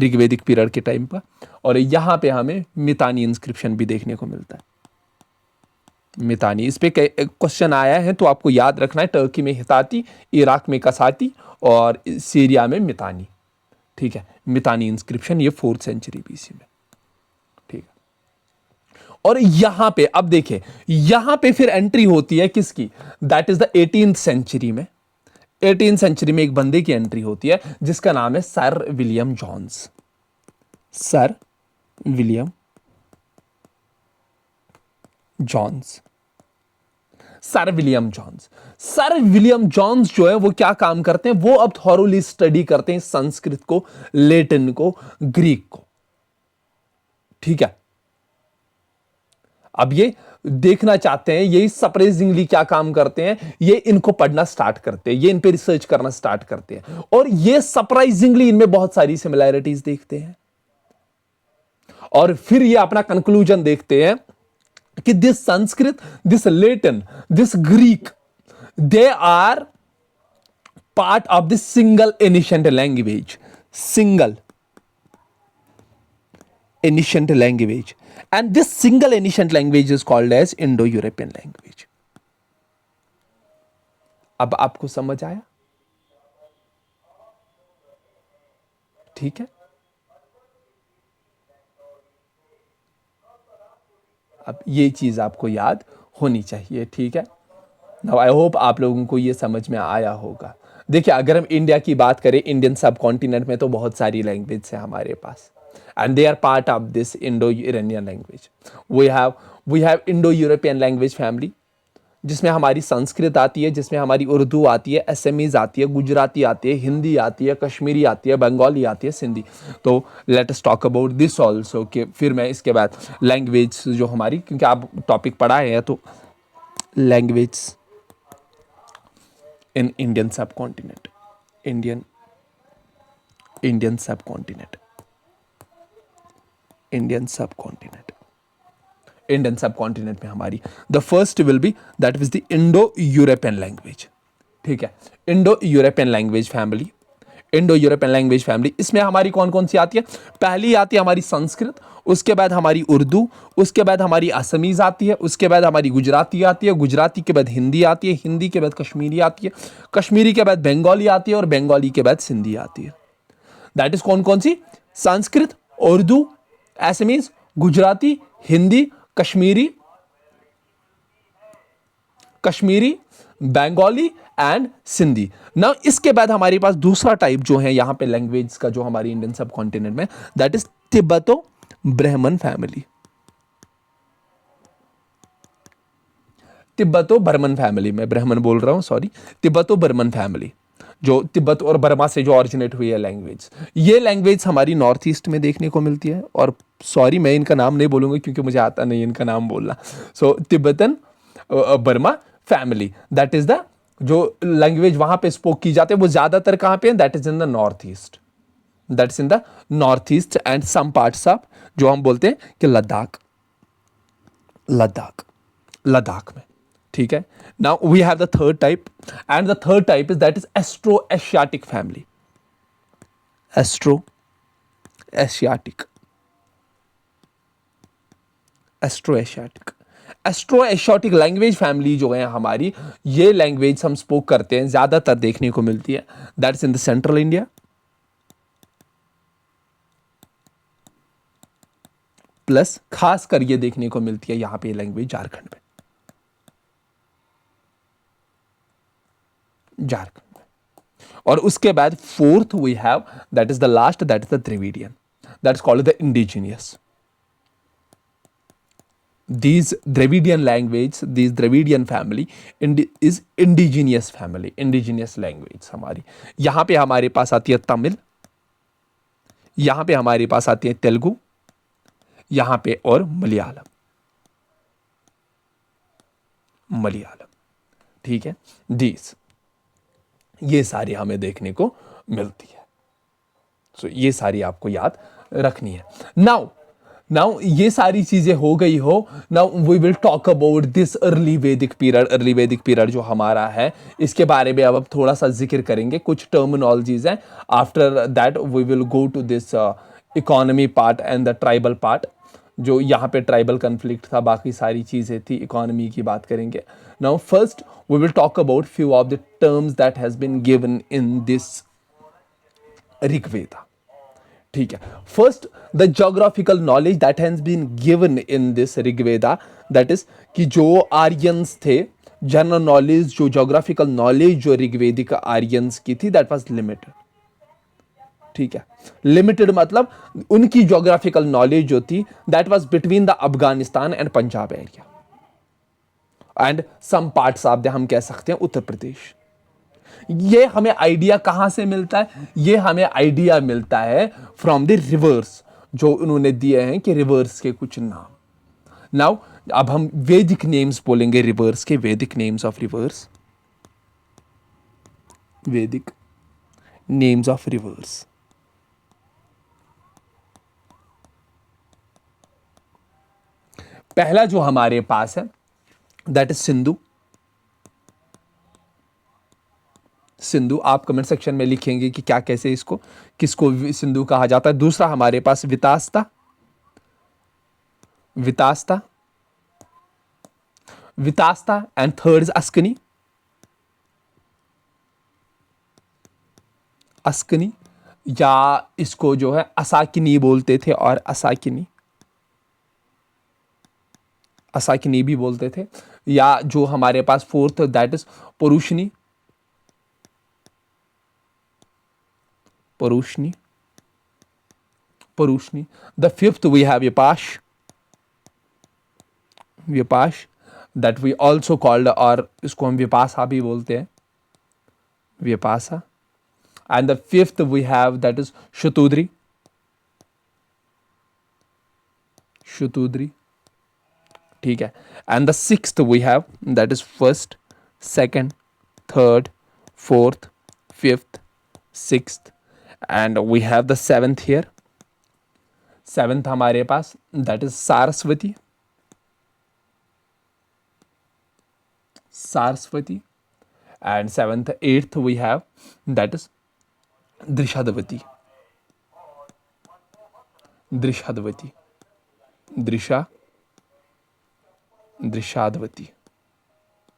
ऋग्वेदिक पीरियड के टाइम पर। और यहाँ पे हमें मितानी इंस्क्रिप्शन भी देखने को मिलता है। मितानी, इस पे क्वेश्चन आया है तो आपको याद रखना है, टर्की में हिताती, इराक में कसाती और सीरिया में मितानी, ठीक है। मितानी इंस्क्रिप्शन ये 4th सेंचुरी BC में, ठीक है। और यहां पे अब देखें, यहां पे फिर एंट्री होती है किसकी, that is the 18th century में। 18th सेंचुरी में एक बंदे की एंट्री होती है जिसका नाम है sir William Jones. Sir William Jones, sir William Jones. Sir William Jones जो है वो क्या काम करते हैं, वो अब थॉरोली स्टडी करते हैं संस्कृत को, लैटिन को, ग्रीक को, ठीक है। अब ये देखना चाहते हैं ये सरप्राइजिंगली क्या काम करते हैं, ये इनको पढ़ना स्टार्ट करते हैं, ये इन पे रिसर्च करना स्टार्ट करते हैं, और ये सरप्राइजिंगली इनमें बहुत सारी सिमिलैरिटीज देखते हैं। और फिर ये अपना कंक्लूजन देखते हैं कि this Sanskrit, this Latin, this Greek, they are part of this single ancient language, single ancient language, and this single ancient language is called as Indo-European language. अब आपको समझ आया, ठीक है। अब ये चीज आपको याद होनी चाहिए, ठीक है। नाउ आई होप आप लोगों को ये समझ में आया होगा। देखिए, अगर हम इंडिया की बात करें, इंडियन सब कॉन्टिनेंट में तो बहुत सारी लैंग्वेज है हमारे पास, and they are part of this Indo-Iranian language. We have Indo-European language family, जिसमें हमारी संस्कृत आती है, जिसमें हमारी उर्दू आती है, असमीज आती है, गुजराती आती है, हिंदी आती है, कश्मीरी आती है, बंगाली आती है, सिंधी। तो late us talk about this also, कि फिर मैं इसके बाद लैंग्वेज जो हमारी, क्योंकि आप टॉपिक पढ़ाए हैं, तो लैंग्वेज इन इंडियन सब कॉन्टिनेंट, इंडियन सब कॉन्टिनेंट, इंडियन सब कॉन्टिनेंट, इंडियन सब कॉन्टिनेंट में हमारी the first will be that is the Indo European language, ठीक है। Indo European language family, Indo European language family, इसमें हमारी कौन कौन सी आती है, पहली आती है हमारी संस्कृत, उसके बाद हमारी उर्दू, उसके बाद हमारी असमीज आती है, उसके बाद हमारी गुजराती आती है, गुजराती के बाद हिंदी आती है, हिंदी के बाद कश्मीरी आती है, कश्मीरी के बाद बंगाली आती है, और बंगाली के बाद सिंधी आती है। दैट इज कौन कौन सी, संस्कृत, उर्दू, असमीज, गुजराती, हिंदी, कश्मीरी, बंगाली एंड सिंधी। नाउ इसके बाद हमारे पास दूसरा टाइप जो है यहां पे लैंग्वेज का, जो हमारी इंडियन सब कॉन्टिनेंट में, दैट इज तिब्बतो ब्राह्मण फैमिली, तिब्बतो बर्मन फैमिली, मैं ब्राह्मण बोल रहा हूं, सॉरी, तिब्बतो बर्मन फैमिली, जो तिब्बत और बर्मा से जो ऑरिजिनेट हुई है लैंग्वेज। ये लैंग्वेज हमारी नॉर्थ ईस्ट में देखने को मिलती है, और सॉरी मैं इनका नाम नहीं बोलूंगा क्योंकि मुझे आता नहीं इनका नाम बोलना। So Tibetan Burma family, that is the जो लैंग्वेज वहां पे स्पोक की जाती है, वो ज्यादातर कहां पे है, that is in the north east, that's in the north east and some parts of, जो हम बोलते हैं कि लद्दाख, लद्दाख में, ठीक है। Now we have the third type, and the third type is that is Austro Asiatic family, Austro Asiatic, Austro Asiatic, Austro Asiatic language family जो है हमारी, ये लैंग्वेज हम स्पोक करते हैं, ज्यादातर देखने को मिलती है, that's in the central India, plus खास कर ये देखने को मिलती है यहां पे लैंग्वेज झारखंड में, झारखंड में। और उसके बाद fourth we have that is the last, that is the Dravidian, that is called the indigenous. These Dravidian language, these Dravidian family is indigenous family, indigenous language हमारी। यहां पे हमारे पास आती है तमिल, यहां पे हमारे पास आती है तेलुगु, यहां पे और मलयालम, मलयालम, ठीक है। ये सारी हमें देखने को मिलती है। सो ये सारी आपको याद रखनी है। नाउ नाउ ये सारी चीजें हो गई हो। Now we will talk about this early वैदिक पीरियड। अर्ली वैदिक पीरियड जो हमारा है, इसके बारे में अब थोड़ा सा जिक्र करेंगे, कुछ टर्मिनोलॉजीज हैं। After that we will go to this economy part and the tribal part. जो यहाँ पे ट्राइबल कन्फ्लिक्ट था, बाकी सारी चीज़ें थी, इकोनॉमी की बात करेंगे। Now first we will talk about few of the terms that has been given in this Rigveda. ठीक है, first the geographical knowledge that has been given in this Rigveda, that is कि जो आर्यंस थे, जनरल नॉलेज, जो geographical knowledge जो Rigvedic Aryans की थी, that was limited. ठीक है, लिमिटेड मतलब उनकी जोग्राफिकल नॉलेज जो थी, that was between the Afghanistan and Punjab area and some parts of the, हम कह सकते हैं, उत्तर प्रदेश। ये हमें आइडिया कहां से मिलता है? ये हमें आइडिया मिलता है फ्रॉम द रिवर्स, जो उन्होंने दिए हैं कि रिवर्स के कुछ नाम। नाउ अब हम वैदिक नेम्स बोलेंगे रिवर्स के, वैदिक नेम्स ऑफ रिवर्स, वैदिक नेम्स ऑफ रिवर्स। पहला जो हमारे पास है दैट इज सिंधु। सिंधु आप कमेंट सेक्शन में लिखेंगे कि क्या, कैसे, इसको किसको सिंधु कहा जाता है। दूसरा हमारे पास Vitasta, Vitasta, Vitasta and third is Askini, Askini, या इसको जो है असाकिनी बोलते थे, और असाकिनी, असाकिनी भी बोलते थे। या जो हमारे पास fourth that is Parushni, Parushni, Parushni. The fifth we have Vipash, Vipash, that we also called, और इसको हम विपासा भी बोलते हैं, Vipasa. And the fifth we have that is Shutudri, Shutudri. ठीक है, and the sixth we have that is first, second, third, fourth, fifth, sixth, and we have the seventh here. Seventh हमारे पास that is Saraswati, Saraswati. And seventh eighth we have that is Drishadvati, Drishadvati, Drisha, Drishadvati,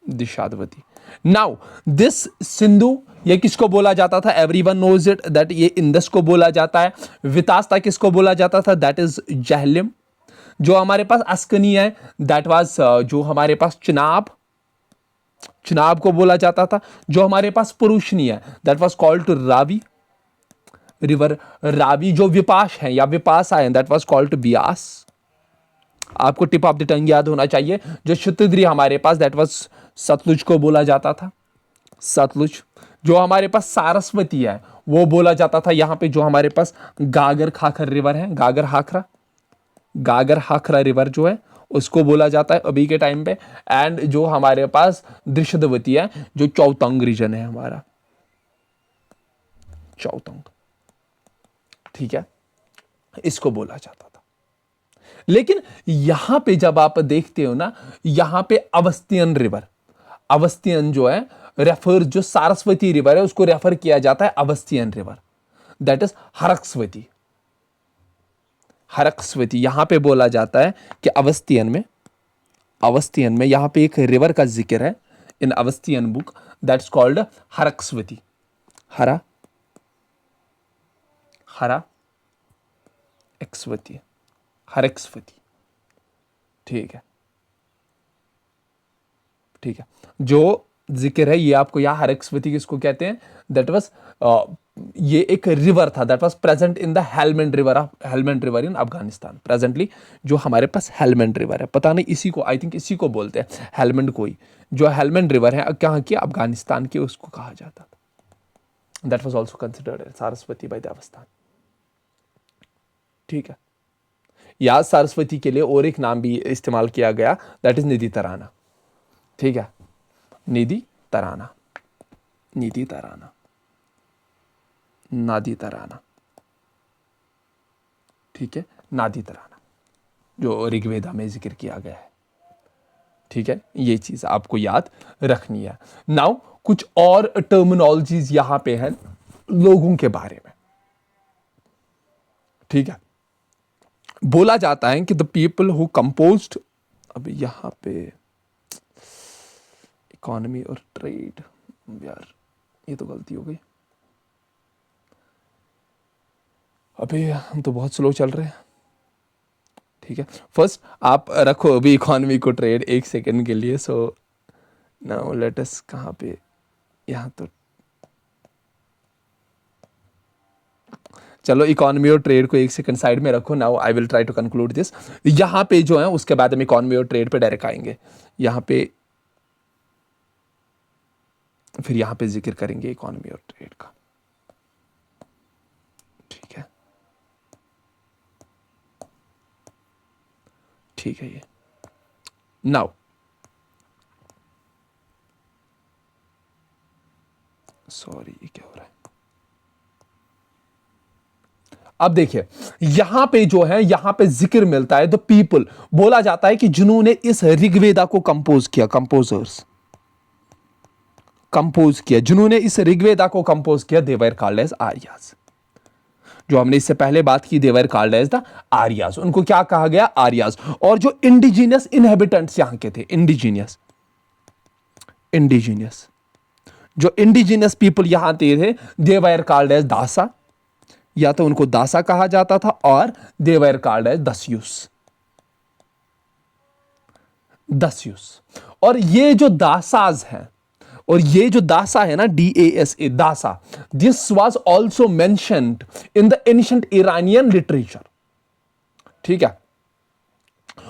Drishadvati. Now this Sindhu, ये किसको बोला जाता था? Everyone knows it that ये इंदस को बोला जाता है। वितास्ता किसको बोला जाता था? That is Jhelum. जो हमारे पास अस्कनी है दैट वाज जो हमारे पास चिनाब, चिनाब को बोला जाता था। जो हमारे पास पुरुषनी है that was called to Ravi, river Ravi. जो विपाश है या विपासा है that was called to Beas. आपको टिप ऑफ द टंग याद होना चाहिए। जो शतद्री हमारे पास दैट वाज सतलुज को बोला जाता था, सतलुज। जो हमारे पास सारस्वती है वो बोला जाता था, यहां पे जो हमारे पास गागर खाखर रिवर है, गागर हाखरा, गागर हाखरा रिवर जो है उसको बोला जाता है अभी के टाइम पे। एंड जो हमारे पास दृश्यवती है जो चौतंग रीजन है हमारा, चौतंग। ठीक है, इसको बोला जाता था। लेकिन यहां पे जब आप देखते हो ना, यहां पे अवस्थियन रिवर, अवस्थियन जो है रेफर, जो सारस्वती रिवर है उसको रेफर किया जाता है अवस्थियन रिवर, दैट इज हरक्सवती, हरक्सवती। यहां पे बोला जाता है कि अवस्थियन में, अवस्थियन में यहां पे एक रिवर का जिक्र है इन अवस्थियन बुक, दैट्स कॉल्ड हरक्सवती, हरा, हरा एक्सवती, हरक्सवती। ठीक है, ठीक है। जो जिक्र है ये आपको यहाँ हरक्सवती किसको कहते हैं? दैट वाज ये एक रिवर था that was present in the Helmand river, of Helmand river in Afghanistan. Presently जो हमारे पास हेलमंड रिवर है, पता नहीं इसी को, आई थिंक इसी को बोलते हैं हेलमंड को ही। जो हेलमंड रिवर है कहाँ की? अफगानिस्तान की, उसको कहा जाता था। That was also considered Saraswati by the Avestan. ठीक है, या सरस्वती के लिए और एक नाम भी इस्तेमाल किया गया, दैट इज निधि तराना। ठीक है, निधि तराना। नीति तराना, नादी तराना, ठीक है, नादी तराना जो ऋग्वेदा में जिक्र किया गया है, ठीक है, ये चीज आपको याद रखनी है। नाउ कुछ और टर्मिनोलॉजीज यहां पे है लोगों के बारे में, ठीक है। बोला जाता है कि द पीपल हु कंपोज्ड, अब यहां पे इकोनॉमी और ट्रेड, यार ये तो गलती हो गई, अबे हम तो बहुत स्लो चल रहे हैं, ठीक है। फर्स्ट आप रखो अभी इकोनॉमी को ट्रेड एक सेकंड के लिए। सो नाउ लेट अस, कहाँ पे, यहाँ तो चलो इकोनॉमी और ट्रेड को एक सेकंड साइड में रखो। Now I will try to conclude this. यहाँ पे जो है उसके बाद हम इकोनॉमी और ट्रेड पे डायरेक्ट आएंगे, यहाँ पे फिर यहाँ पे जिक्र करेंगे इकोनॉमी और ट्रेड का, ठीक है, ठीक है। ये नाउ सॉरी ये क्या हो रहा है, अब देखिए यहां पे जो है, यहां पे जिक्र मिलता है द पीपल, बोला जाता है कि जिन्होंने इस ऋग्वेदा को कंपोज किया, कंपोजर्स कंपोज किया, जिन्होंने इस ऋग्वेदा को कंपोज किया, दे वर कॉल्ड एज आर्यास। जो हमने इससे पहले बात की, दे were called as the Arya's, उनको क्या कहा गया, आर्यास। और जो इंडिजिनियस इनहेबिटेंट्स यहां के थे, इंडिजीनियस इंडिजीनियस जो इंडिजिनियस पीपल यहां थे, दे वर कॉल्ड एज दासा, या तो उनको दासा कहा जाता था, और दे वर कॉल्ड एज दस्युस, दस्युस। और ये जो दासाज हैं, और ये जो दासा है ना, DASA, दासा, this was also mentioned in the ancient Iranian literature, ठीक है।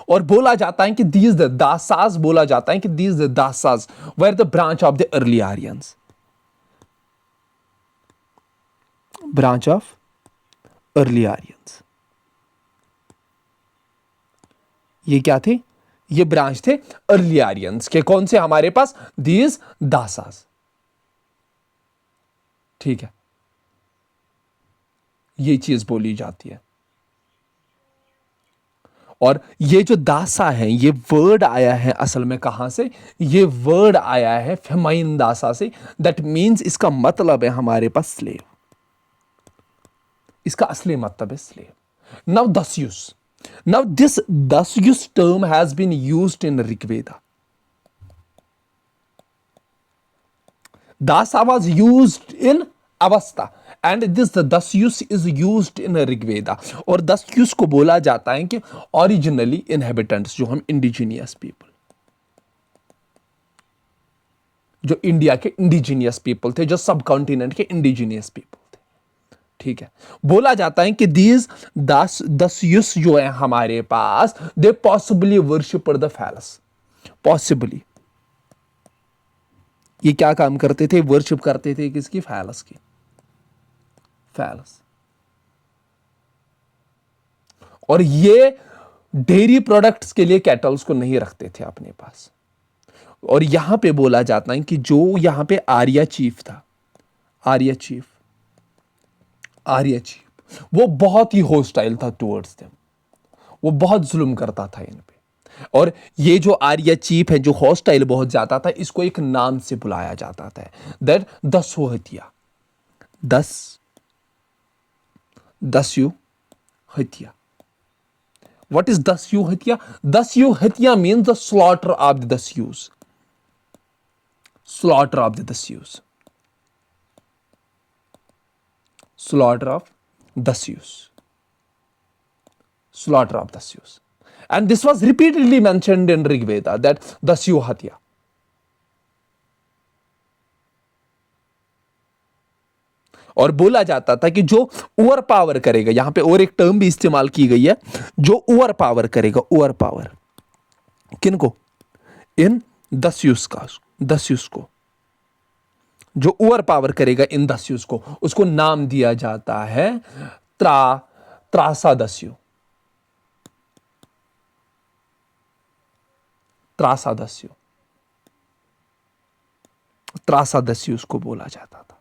और बोला जाता है कि दीज द दासाज, बोला जाता है कि these the Dasas were the branch of the early Aryans, branch of early Aryans. ये क्या थे, ये ब्रांच थे अर्ली आर्यंस के, कौन से हमारे पास, दीज दासास, ठीक है, ये चीज बोली जाती है। और ये जो दासा है, ये वर्ड आया है असल में कहां से, ये वर्ड आया है फेमाइन दासा से, दैट मींस इसका मतलब है हमारे पास स्लेव, इसका असली मतलब है slave. Now Dasyus, now this Dasyus term has been used in Rigveda, Dasa was used in Avesta and this Dasyus is used in Rigveda। और दस्युस को बोला जाता है कि ओरिजिनली इनहेबिटेंट्स, जो हम इंडिजीनियस पीपल, जो इंडिया के इंडिजीनियस पीपल थे, जो सब कॉन्टिनेंट के इंडिजीनियस पीपल थे, ठीक है। बोला जाता है कि दीज दस्युस जो है हमारे पास, दे पॉसिबली वर्शिप द फैलस, पॉसिबली ये क्या काम करते थे, वर्शिप करते थे किसकी, फैलस की, फैलस। और ये डेयरी प्रोडक्ट्स के लिए कैटल्स को नहीं रखते थे अपने पास। और यहां पे बोला जाता है कि जो यहां पे आर्या चीफ था, आर्या चीफ, आर्या चीफ, वो बहुत ही होस्टाइल था टुवर्ड्स देम, वो बहुत जुल्म करता था इन पे। और ये जो आर्या चीफ है, जो हॉस्टाइल बहुत ज्यादा था, इसको एक नाम से बुलाया जाता था, दैट दस्युहत्या, दस्यु हत्या। What is Dasyuhatya? Dasyuhatya means the slaughter of the Dasyus. Slaughter of the Dasyus. Slaughter of Dasyus. Slaughter of Dasyus. And this was repeatedly mentioned in Rig Veda, that Dasyuhatya. और बोला जाता था कि जो over power करेगा, यहां पे और एक टर्म भी इस्तेमाल की गई है, जो ओवर पावर करेगा, ओवर पावर किनको, इन दस्युस का, दस्युस को, जो ओवर पावर करेगा इन दस्युस को, उसको नाम दिया जाता है त्रासा दस्यु, त्रासा दस्यु, त्रासा दस्युस को बोला जाता था।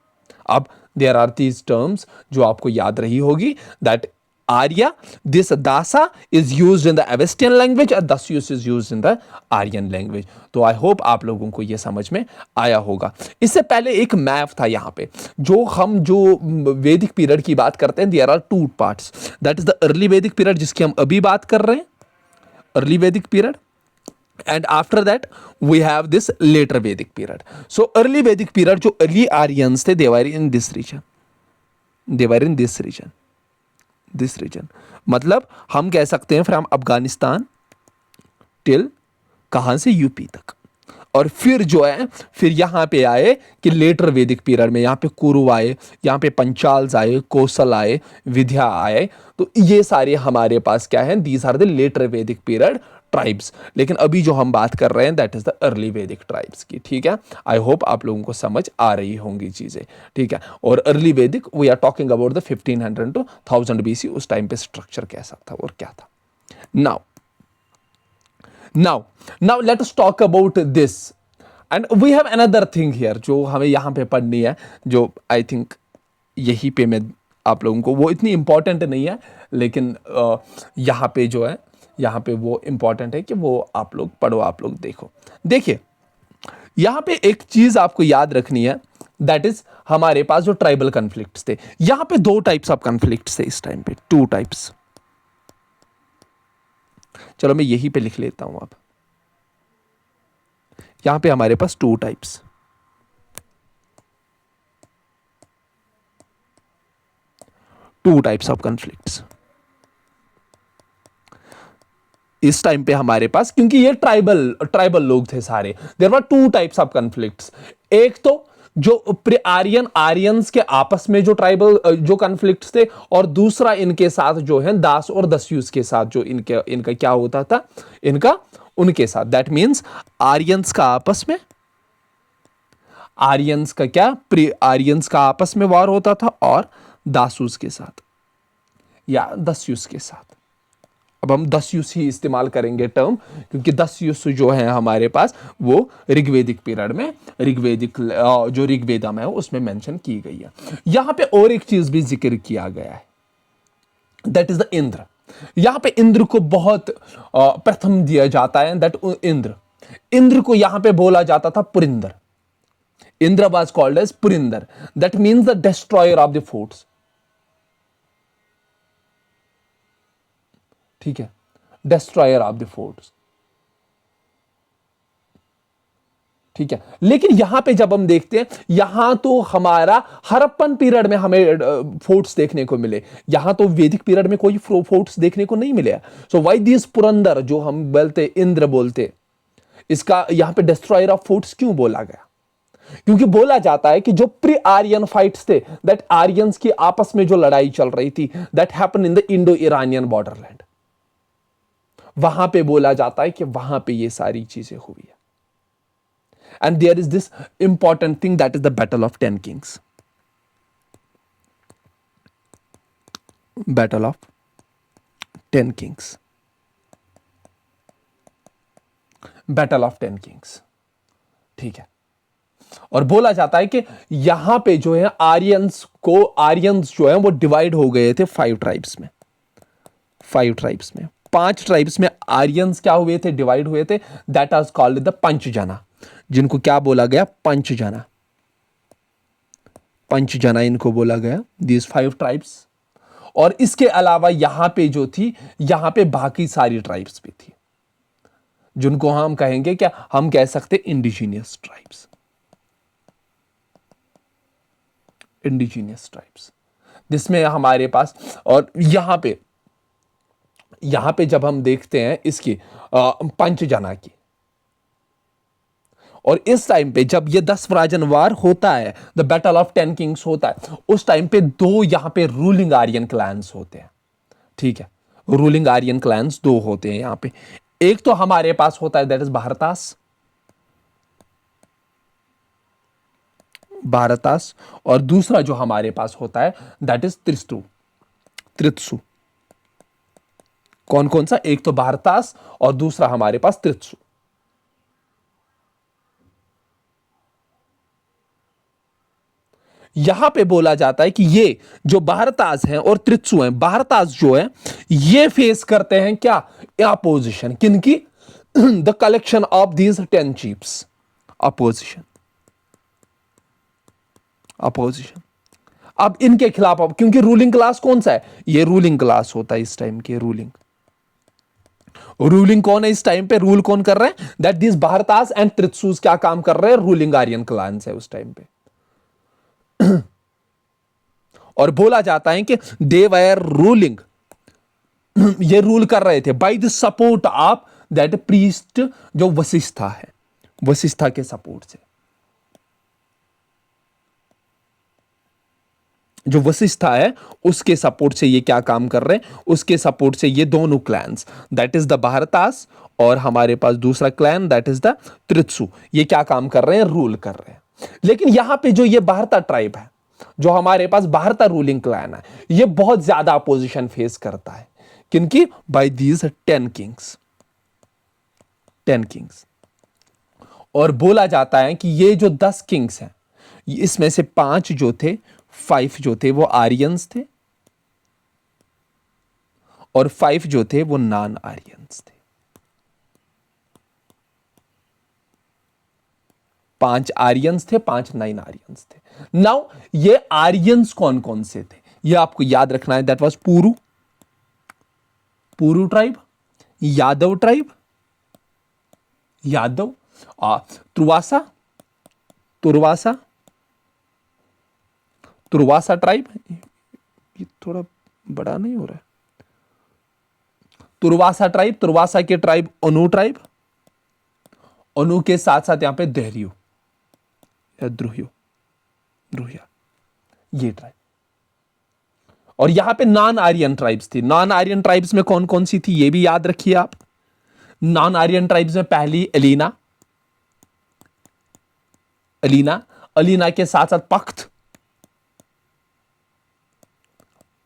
अब देयर आर दीज टर्म्स जो आपको याद रही होगी, that Arya, this Dasa is used in the Avestan language और Dasyus is used in the Aryan language. तो आई होप आप लोगों को यह समझ में आया होगा। इससे पहले एक मैप था यहां पे, जो वैदिक पीरियड की बात करते हैं, there are two parts, that is the early वैदिक पीरियड जिसकी हम अभी बात कर रहे हैं, अर्ली वैदिक period, and after that we have this later Vedic period. So early Vedic period जो early Aryans थे, they were in this region, they were in this region, this region, मतलब हम कह सकते हैं फ्रॉम अफगानिस्तान टिल कहाँ से, यूपी तक। और फिर जो है, फिर यहाँ पे आए कि लेटर वैदिक पीरियड में यहाँ पे कुरु आए, यहाँ पे पंचाल्स आए, कोसल आए, विद्या आए। तो ये सारे हमारे पास क्या है, दीज आर द लेटर वैदिक पीरियड ट्राइब्स। लेकिन अभी जो हम बात कर रहे हैं दैट इज द अर्ली वैदिक ट्राइब्स की। ठीक है, आई होप आप लोगों को समझ आ रही होंगी चीजें। ठीक है, और early Vedic we are talking about the 1500 to 1000 BC, उस टाइम पे स्ट्रक्चर कैसा था और क्या था। now let us talk about this, and we have another thing here जो हमें यहाँ पे पढ़नी है, जो आई थिंक यही पे मैं आप लोगों को, वो इतनी इंपॉर्टेंट नहीं है लेकिन यहाँ पे जो है, यहाँ पे वो इंपॉर्टेंट है कि वो आप लोग पढ़ो, आप लोग देखो। देखिए यहाँ पे एक चीज आपको याद रखनी है, दैट इज हमारे पास जो ट्राइबल कन्फ्लिक्ट्स थे, यहाँ पे दो टाइप्स ऑफ कन्फ्लिक्ट्स थे इस टाइम पे, टू टाइप्स। चलो मैं यहीं पे लिख लेता हूं। अब यहां पे हमारे पास टू टाइप्स, ऑफ कॉन्फ्लिक्ट्स इस टाइम पे हमारे पास, क्योंकि ये ट्राइबल लोग थे सारे। There were two types of conflicts. एक तो जो आर्यंस के आपस में जो ट्राइबल जो कॉन्फ्लिक्ट्स थे, और दूसरा इनके साथ जो है दास और दस्युस के साथ जो इनका क्या होता था, इनका उनके साथ। दैट मीन्स आर्यंस का आपस में, आर्यंस का आपस में वार होता था, और दासूस के साथ या दस्युस के साथ। अब हम दस्युस ही इस्तेमाल करेंगे टर्म, क्योंकि दस्युस जो है हमारे पास वो ऋग्वेदिक पीरियड में, जो ऋग्वेदम है उसमें मेंशन की गई है। यहां पे और एक चीज भी जिक्र किया गया है, दैट इज द इंद्र। यहां पे इंद्र को बहुत प्रथम दिया जाता है, दैट इंद्र को यहां पे बोला जाता था Purandar. Indra was called as Purandar, that means the destroyer of the forts. ठीक है, डिस्ट्रॉयर ऑफ द फोर्ट्स। ठीक है, लेकिन यहां पे जब हम देखते हैं, यहां तो हमारा हड़प्पन पीरियड में हमें फोर्ट्स देखने को मिले, यहां तो वैदिक पीरियड में कोई फोर्ट्स देखने को नहीं मिले। सो व्हाई दिस पुरंदर जो हम बोलते इंद्र बोलते, इसका यहां पे डिस्ट्रॉयर ऑफ फोर्ट्स क्यों बोला गया? क्योंकि बोला जाता है कि जो प्री आर्यन फाइट्स थे, दैट आर्यंस की आपस में जो लड़ाई चल रही थी, that happen in the Indo Iranian Borderland. वहां पे बोला जाता है कि वहां पे ये सारी चीजें हुई है। And there is this important thing, that is the battle of 10 kings. Battle of 10 kings, battle of 10 kings. ठीक है, और बोला जाता है कि यहां पे जो है आर्यंस जो है वो डिवाइड हो गए थे 5 ट्राइब्स में। 5 ट्राइब्स में, 5 ट्राइब्स में आर्यंस क्या हुए थे, डिवाइड हुए थे। दैट वाज कॉल्ड द पंचजना, जिनको क्या बोला गया, पंचजना। पंचजना इनको बोला गया, दीज 5 ट्राइब्स। और इसके अलावा यहां पे जो थी, यहां पे बाकी सारी ट्राइब्स भी थी, जिनको हम कहेंगे, क्या हम कह सकते, इंडिजीनियस ट्राइब्स। इंडिजीनियस ट्राइब्स जिसमें हमारे पास, और यहां पे जब हम देखते हैं इसकी पंचजना की, और इस टाइम पे जब ये 10 व्राजन वार होता है, द बैटल ऑफ 10 किंग्स होता है, उस टाइम पे 2 यहां पे रूलिंग आर्यन क्लैंस होते हैं। ठीक है, रूलिंग आर्यन क्लैंस 2 होते हैं यहां पे। एक तो हमारे पास होता है दैट इज भारतास, और दूसरा जो हमारे पास होता है दैट इज त्रित्सु। कौन कौन सा? एक तो भारतास और दूसरा हमारे पास त्रित्सु। यहां पे बोला जाता है कि ये जो भारताज हैं और त्रित्सु हैं, भारताज जो है ये फेस करते हैं क्या, अपोजिशन, किनकी, the collection of these 10 chiefs, opposition, opposition. अब इनके खिलाफ, अब क्योंकि रूलिंग क्लास कौन सा है, ये रूलिंग क्लास होता है इस टाइम के, रूलिंग, रूलिंग कौन है इस टाइम पे, रूल कौन कर रहे हैं, दैट दिस भारतास एंड त्रित्सूस क्या काम कर रहे हैं, रूलिंग आर्यन क्लान्स है उस टाइम पे। और बोला जाता है कि दे वर रूलिंग, ये रूल कर रहे थे by the support of that priest, जो वशिष्ठा है, वशिष्ठा के सपोर्ट से, जो वशिष्ठा है उसके सपोर्ट से ये क्या काम कर रहे हैं, उसके सपोर्ट से ये दोनों क्लैंस, दैट इज द भारतास और हमारे पास दूसरा clan that is the Tritsu, ये क्या काम कर रहे हैं, रूल कर रहे हैं। लेकिन यहां पे जो ये भारता ट्राइब है, जो हमारे पास भारता रूलिंग क्लैन है, ये बहुत ज्यादा अपोजिशन फेस करता है, किनकी, बाय दीज 10 किंग्स, 10 किंग्स। और बोला जाता है कि ये जो 10 किंग्स हैं, इसमें से 5 जो थे, 5 जो थे वो आर्यंस थे, और 5 जो थे वो नॉन आर्यंस थे। 5 आर्यंस थे, 5 नॉन आर्यंस थे। नाउ ये आर्यंस कौन कौन से थे, ये आपको याद रखना है, that was Puru, Puru tribe, Yadav tribe, Yadav, Turvasa, Turvasa, Turvasa tribe, ये थोड़ा बड़ा नहीं हो रहा है, तुर्वासा ट्राइब, तुर्वासा के ट्राइब ओनु ट्राइब, ओनु के साथ साथ यहां पे देहरियो या द्रुहियो, द्रुहिया, ये ट्राइब। और यहां पे नॉन आर्यन ट्राइब्स थी, नॉन आर्यन ट्राइब्स में कौन कौन सी थी ये भी याद रखिए आप। नॉन आर्यन ट्राइब्स में पहली अलीना, अलीना, अलीना के साथ साथ पख्त,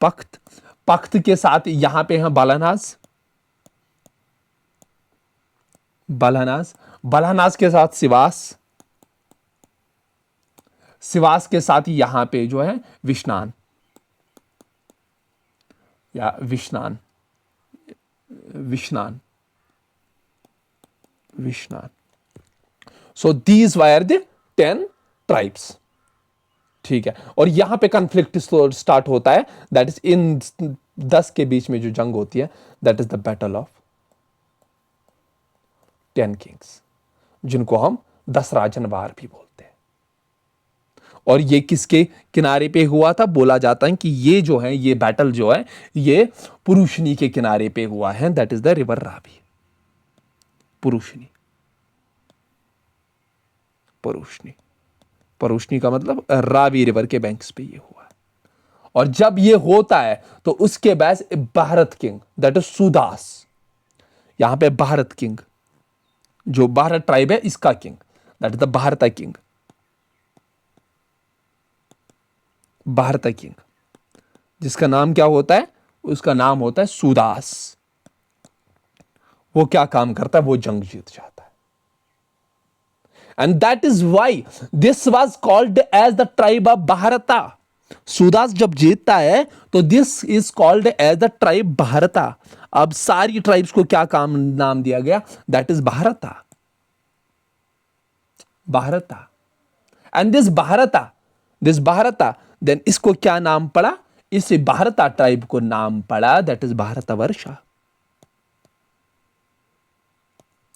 पख्त, पख्त के साथ यहां पे है बालानाज, बालानाज, बालानाज के साथ सिवास, सिवास के साथ यहां पे जो है विष्णान या Vishnan, Vishnan, Vishnan. So these were the 10 tribes, ठीक है। और यहां पे कंफ्लिक्ट स्टार्ट होता है, दैट इज इन 10 के बीच में जो जंग होती है, that is the battle of 10 Kings, जिनको हम 10 राजन वार भी बोलते हैं। और ये किसके किनारे पे हुआ था, बोला जाता है कि ये जो है, ये बैटल जो है ये पुरुषनी के किनारे पे हुआ है, that is the river Ravi, Parushni, Parushni, Parushni का मतलब रावी रिवर के बैंक्स पे ये हुआ है। और जब ये होता है तो उसके बाद Bharat king, that is Sudas, यहां पे भारत किंग, जो भारत ट्राइब है इसका किंग, दैट इज द भारता किंग, भारता किंग, जिसका नाम क्या होता है, उसका नाम होता है सुदास। वो क्या काम करता है, वो जंग जीत जाता है। And that is why this was called as the tribe of Bharata. Sudas जब जीतता है तो this is called as the tribe Bharata. अब सारी ट्राइब्स को क्या काम नाम दिया गया, दैट इज भारता, भारता। एंड दिस भारता, दिस भारता, देन इसको क्या नाम पड़ा, इस भारता ट्राइब को नाम पड़ा, दैट इज भारतवर्षा,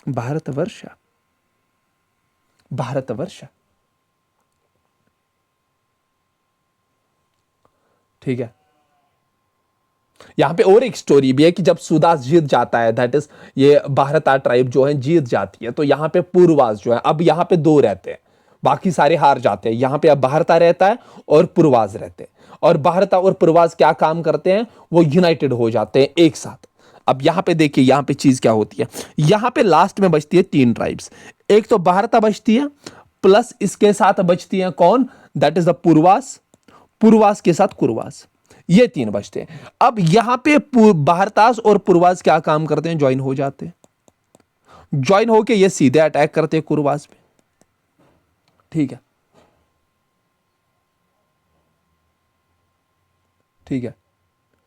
भारतवर्षा, भारतवर्षा, ठीक है। यहां पे और एक स्टोरी भी है कि जब सुदास जीत जाता है, दैट इज ये भारता ट्राइब जो है जीत जाती है, तो यहां पे पूर्वास जो है, अब यहां पे 2 रहते हैं, बाकी सारे हार जाते हैं, यहां पे अब भारता रहता है और पूर्वास रहते हैं। और भारता और पूर्वास क्या काम करते हैं, वो यूनाइटेड हो जाते हैं एक साथ। अब यहां पे देखिए, यहां पे चीज क्या होती है, यहां पे लास्ट में बचती है 3 ट्राइब्स, एक तो भारता बचती है, प्लस इसके साथ बचती है कौन, दैट इज द पूर्वास, पूर्वास के साथ कुरवास, ये 3 बचते हैं। अब यहां पे भारतास और पूर्वास क्या काम करते हैं, ज्वाइन हो जाते हैं, ज्वाइन होके ये सीधे अटैक करते हैं कुरवास पे, ठीक है। ठीक है,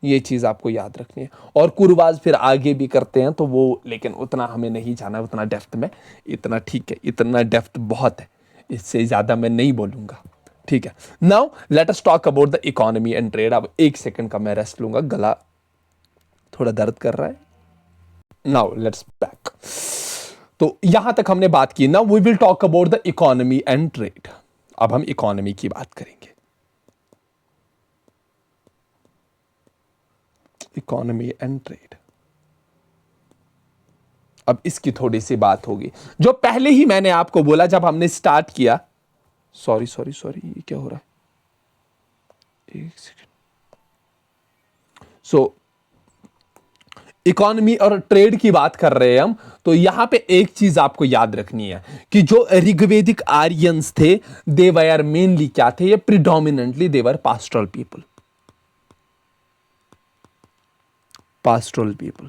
ये चीज़ आपको याद रखनी है। और कुरबाज फिर आगे भी करते हैं तो वो, लेकिन उतना हमें नहीं जाना उतना डेप्थ में, इतना ठीक है, इतना डेप्थ बहुत है, इससे ज़्यादा मैं नहीं बोलूँगा। ठीक है, now let us talk about the economy and trade. अब 1 सेकंड का मैं रेस्ट लूँगा, गला थोड़ा दर्द कर रहा है। Now let's back. तो यहां तक हमने बात की। Now we will talk about the economy and trade. अब हम इकोनॉमी की बात करेंगे। इकोनॉमी एंड ट्रेड, अब इसकी थोड़ी सी बात होगी जो पहले ही मैंने आपको बोला जब हमने स्टार्ट किया। सॉरी सॉरी सॉरी, ये क्या हो रहा है, 1 सेकंड। सो इकोनॉमी और ट्रेड की बात कर रहे हैं हम, तो यहां पे एक चीज आपको याद रखनी है कि जो ऋग्वेदिक आर्यंस थे, दे वर मेनली क्या थे, ये predominantly they were pastoral people. Pastoral people,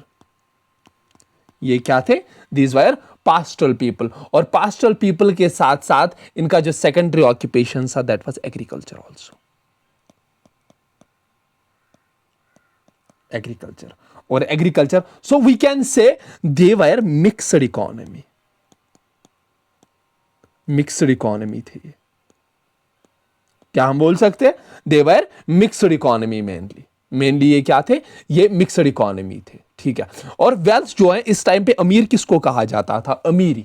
ये क्या थे, दीज वर पास्टोरल पीपल। और पास्टोरल पीपल के साथ साथ इनका जो सेकेंडरी ऑक्यूपेशन था that was agriculture also. Agriculture और agriculture, so we can say they were mixed economy. Mixed economy थी ये, क्या हम बोल सकते हैं, they were mixed economy. Mainly ये क्या थे, ये मिक्सड इकोनॉमी थे। ठीक है, और वेल्थ जो है इस टाइम पे अमीर किसको कहा जाता था, अमीरी।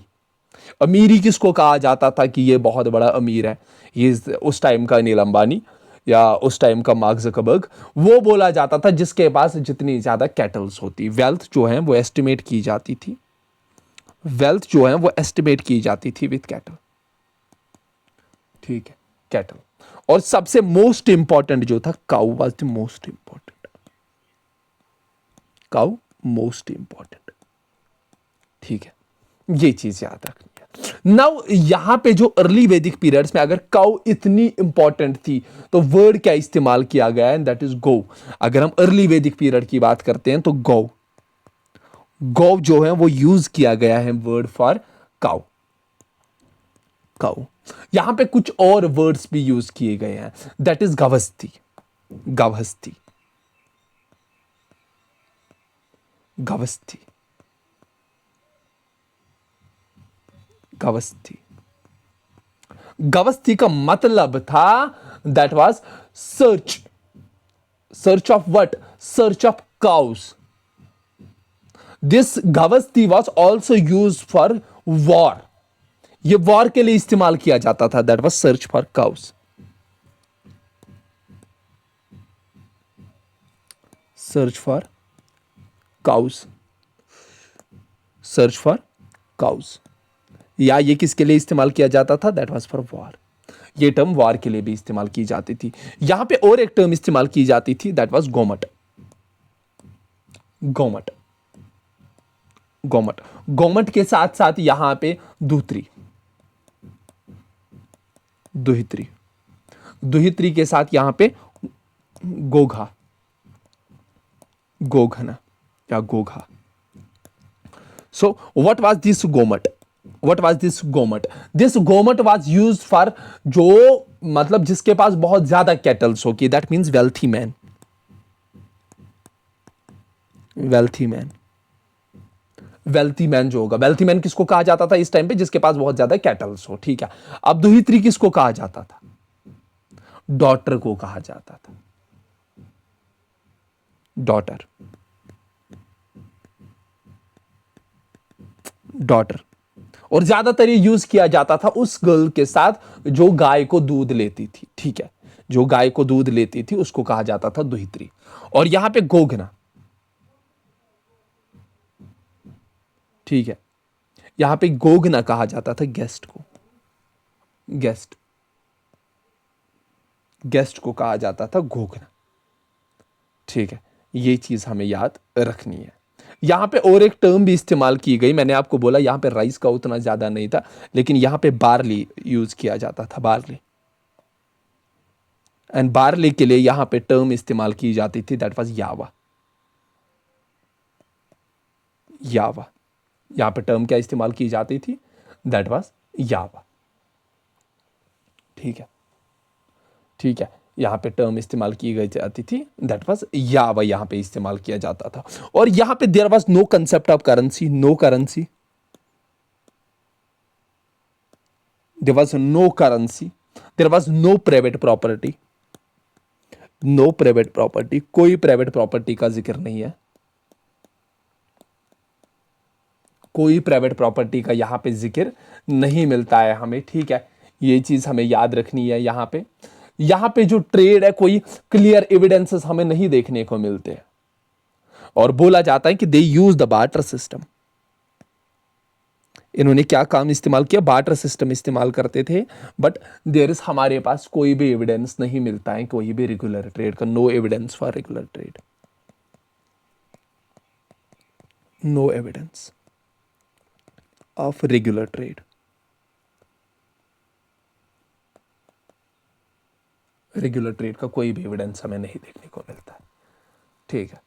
अमीरी किसको कहा जाता था कि ये बहुत बड़ा अमीर है, ये उस टाइम का अनिल अंबानी या उस टाइम का मार्क ज़करबर्ग, वो बोला जाता था जिसके पास जितनी ज्यादा कैटल्स होती। वेल्थ जो है वो एस्टिमेट की जाती थी, वेल्थ जो है वो एस्टिमेट की जाती थी विथ कैटल। ठीक है, कैटल। और सबसे मोस्ट इंपॉर्टेंट जो था, cow was the most important. Cow most important. ठीक है, ये चीज याद रखनी है। नाउ यहां पे जो अर्ली वैदिक पीरियड्स में अगर काउ इतनी इंपॉर्टेंट थी तो वर्ड क्या इस्तेमाल किया गया है, दैट इज गौ। अगर हम अर्ली वैदिक पीरियड की बात करते हैं तो गौ, गौ जो है वो यूज किया गया है वर्ड फॉर काउ। काउ, यहां पे कुछ और वर्ड्स भी यूज किए गए हैं, दैट इज गवस्थी। गवस्थी, गवस्थी, गवस्थी। गवस्थी का मतलब था that was search, search of what, search of cows. This Gavishti was also used for war, ये वॉर के लिए इस्तेमाल किया जाता था, that was search for cows. Search for cows, search for cows. या ये किसके लिए इस्तेमाल किया जाता था, दैट वाज फॉर वॉर। ये टर्म वॉर के लिए भी इस्तेमाल की जाती थी। यहां पे और एक टर्म इस्तेमाल की जाती थी, दैट वाज गोमट। गोमट, गोमट, गोमट के साथ साथ यहां पे दूत्री, दुहित्री, दुहित्री के साथ यहां पे गोघा, गोघना या Gogha. So what was this Gomat, what was this Gomat, this Gomat was used for जो, मतलब जिसके पास बहुत ज्यादा कैटल्स हो, कि that means wealthy man. Wealthy man, wealthy man जो होगा, वेल्थी मैन किसको कहा जाता था इस टाइम पे, जिसके पास बहुत ज्यादा कैटल्स हो। ठीक है, अब दुहित्री किसको कहा जाता था, डॉटर को कहा जाता था, डॉटर, डॉटर। और ज्यादातर ये यूज किया जाता था उस गर्ल के साथ जो गाय को दूध लेती थी। ठीक है, जो गाय को दूध लेती थी उसको कहा जाता था दुहित्री। और यहां पे गोघना, ठीक है, यहां पे गोघना कहा जाता था गेस्ट को, गेस्ट, गेस्ट को कहा जाता था गोघना। ठीक है, ये चीज हमें याद रखनी है। यहां पे और एक टर्म भी इस्तेमाल की गई, मैंने आपको बोला यहां पे राइस का उतना ज्यादा नहीं था, लेकिन यहां पे बार्ली यूज किया जाता था, बार्ली। एंड बार्ली के लिए यहां पे टर्म इस्तेमाल की जाती थी, दैट वाज यावा। यावा, यहां पे टर्म क्या इस्तेमाल की जाती थी, दैट वाज यावा। ठीक है, ठीक है, यहाँ पे टर्म इस्तेमाल की गई जाती थी, दैट वाज यावा, यहाँ पे इस्तेमाल किया जाता था। और यहाँ पे there was no concept of currency, no currency, there was no currency, there was no private property, no private property, कोई प्राइवेट प्रॉपर्टी का जिक्र नहीं है, कोई प्राइवेट प्रॉपर्टी का यहाँ पे जिक्र नहीं मिलता है हमें, ठीक है। ये चीज हमें याद रखनी है। यहाँ पे जो ट्रेड है, कोई क्लियर एविडेंसेस हमें नहीं देखने को मिलते हैं। और बोला जाता है कि दे यूज द बार्टर सिस्टम। इन्होंने क्या काम इस्तेमाल किया? बार्टर सिस्टम इस्तेमाल करते थे। बट देयर इज, हमारे पास कोई भी एविडेंस नहीं मिलता है कोई भी रेगुलर ट्रेड का। No evidence for regular trade, no evidence of regular trade. Regular trade का कोई भी एविडेंस हमें नहीं देखने को मिलता है, ठीक है।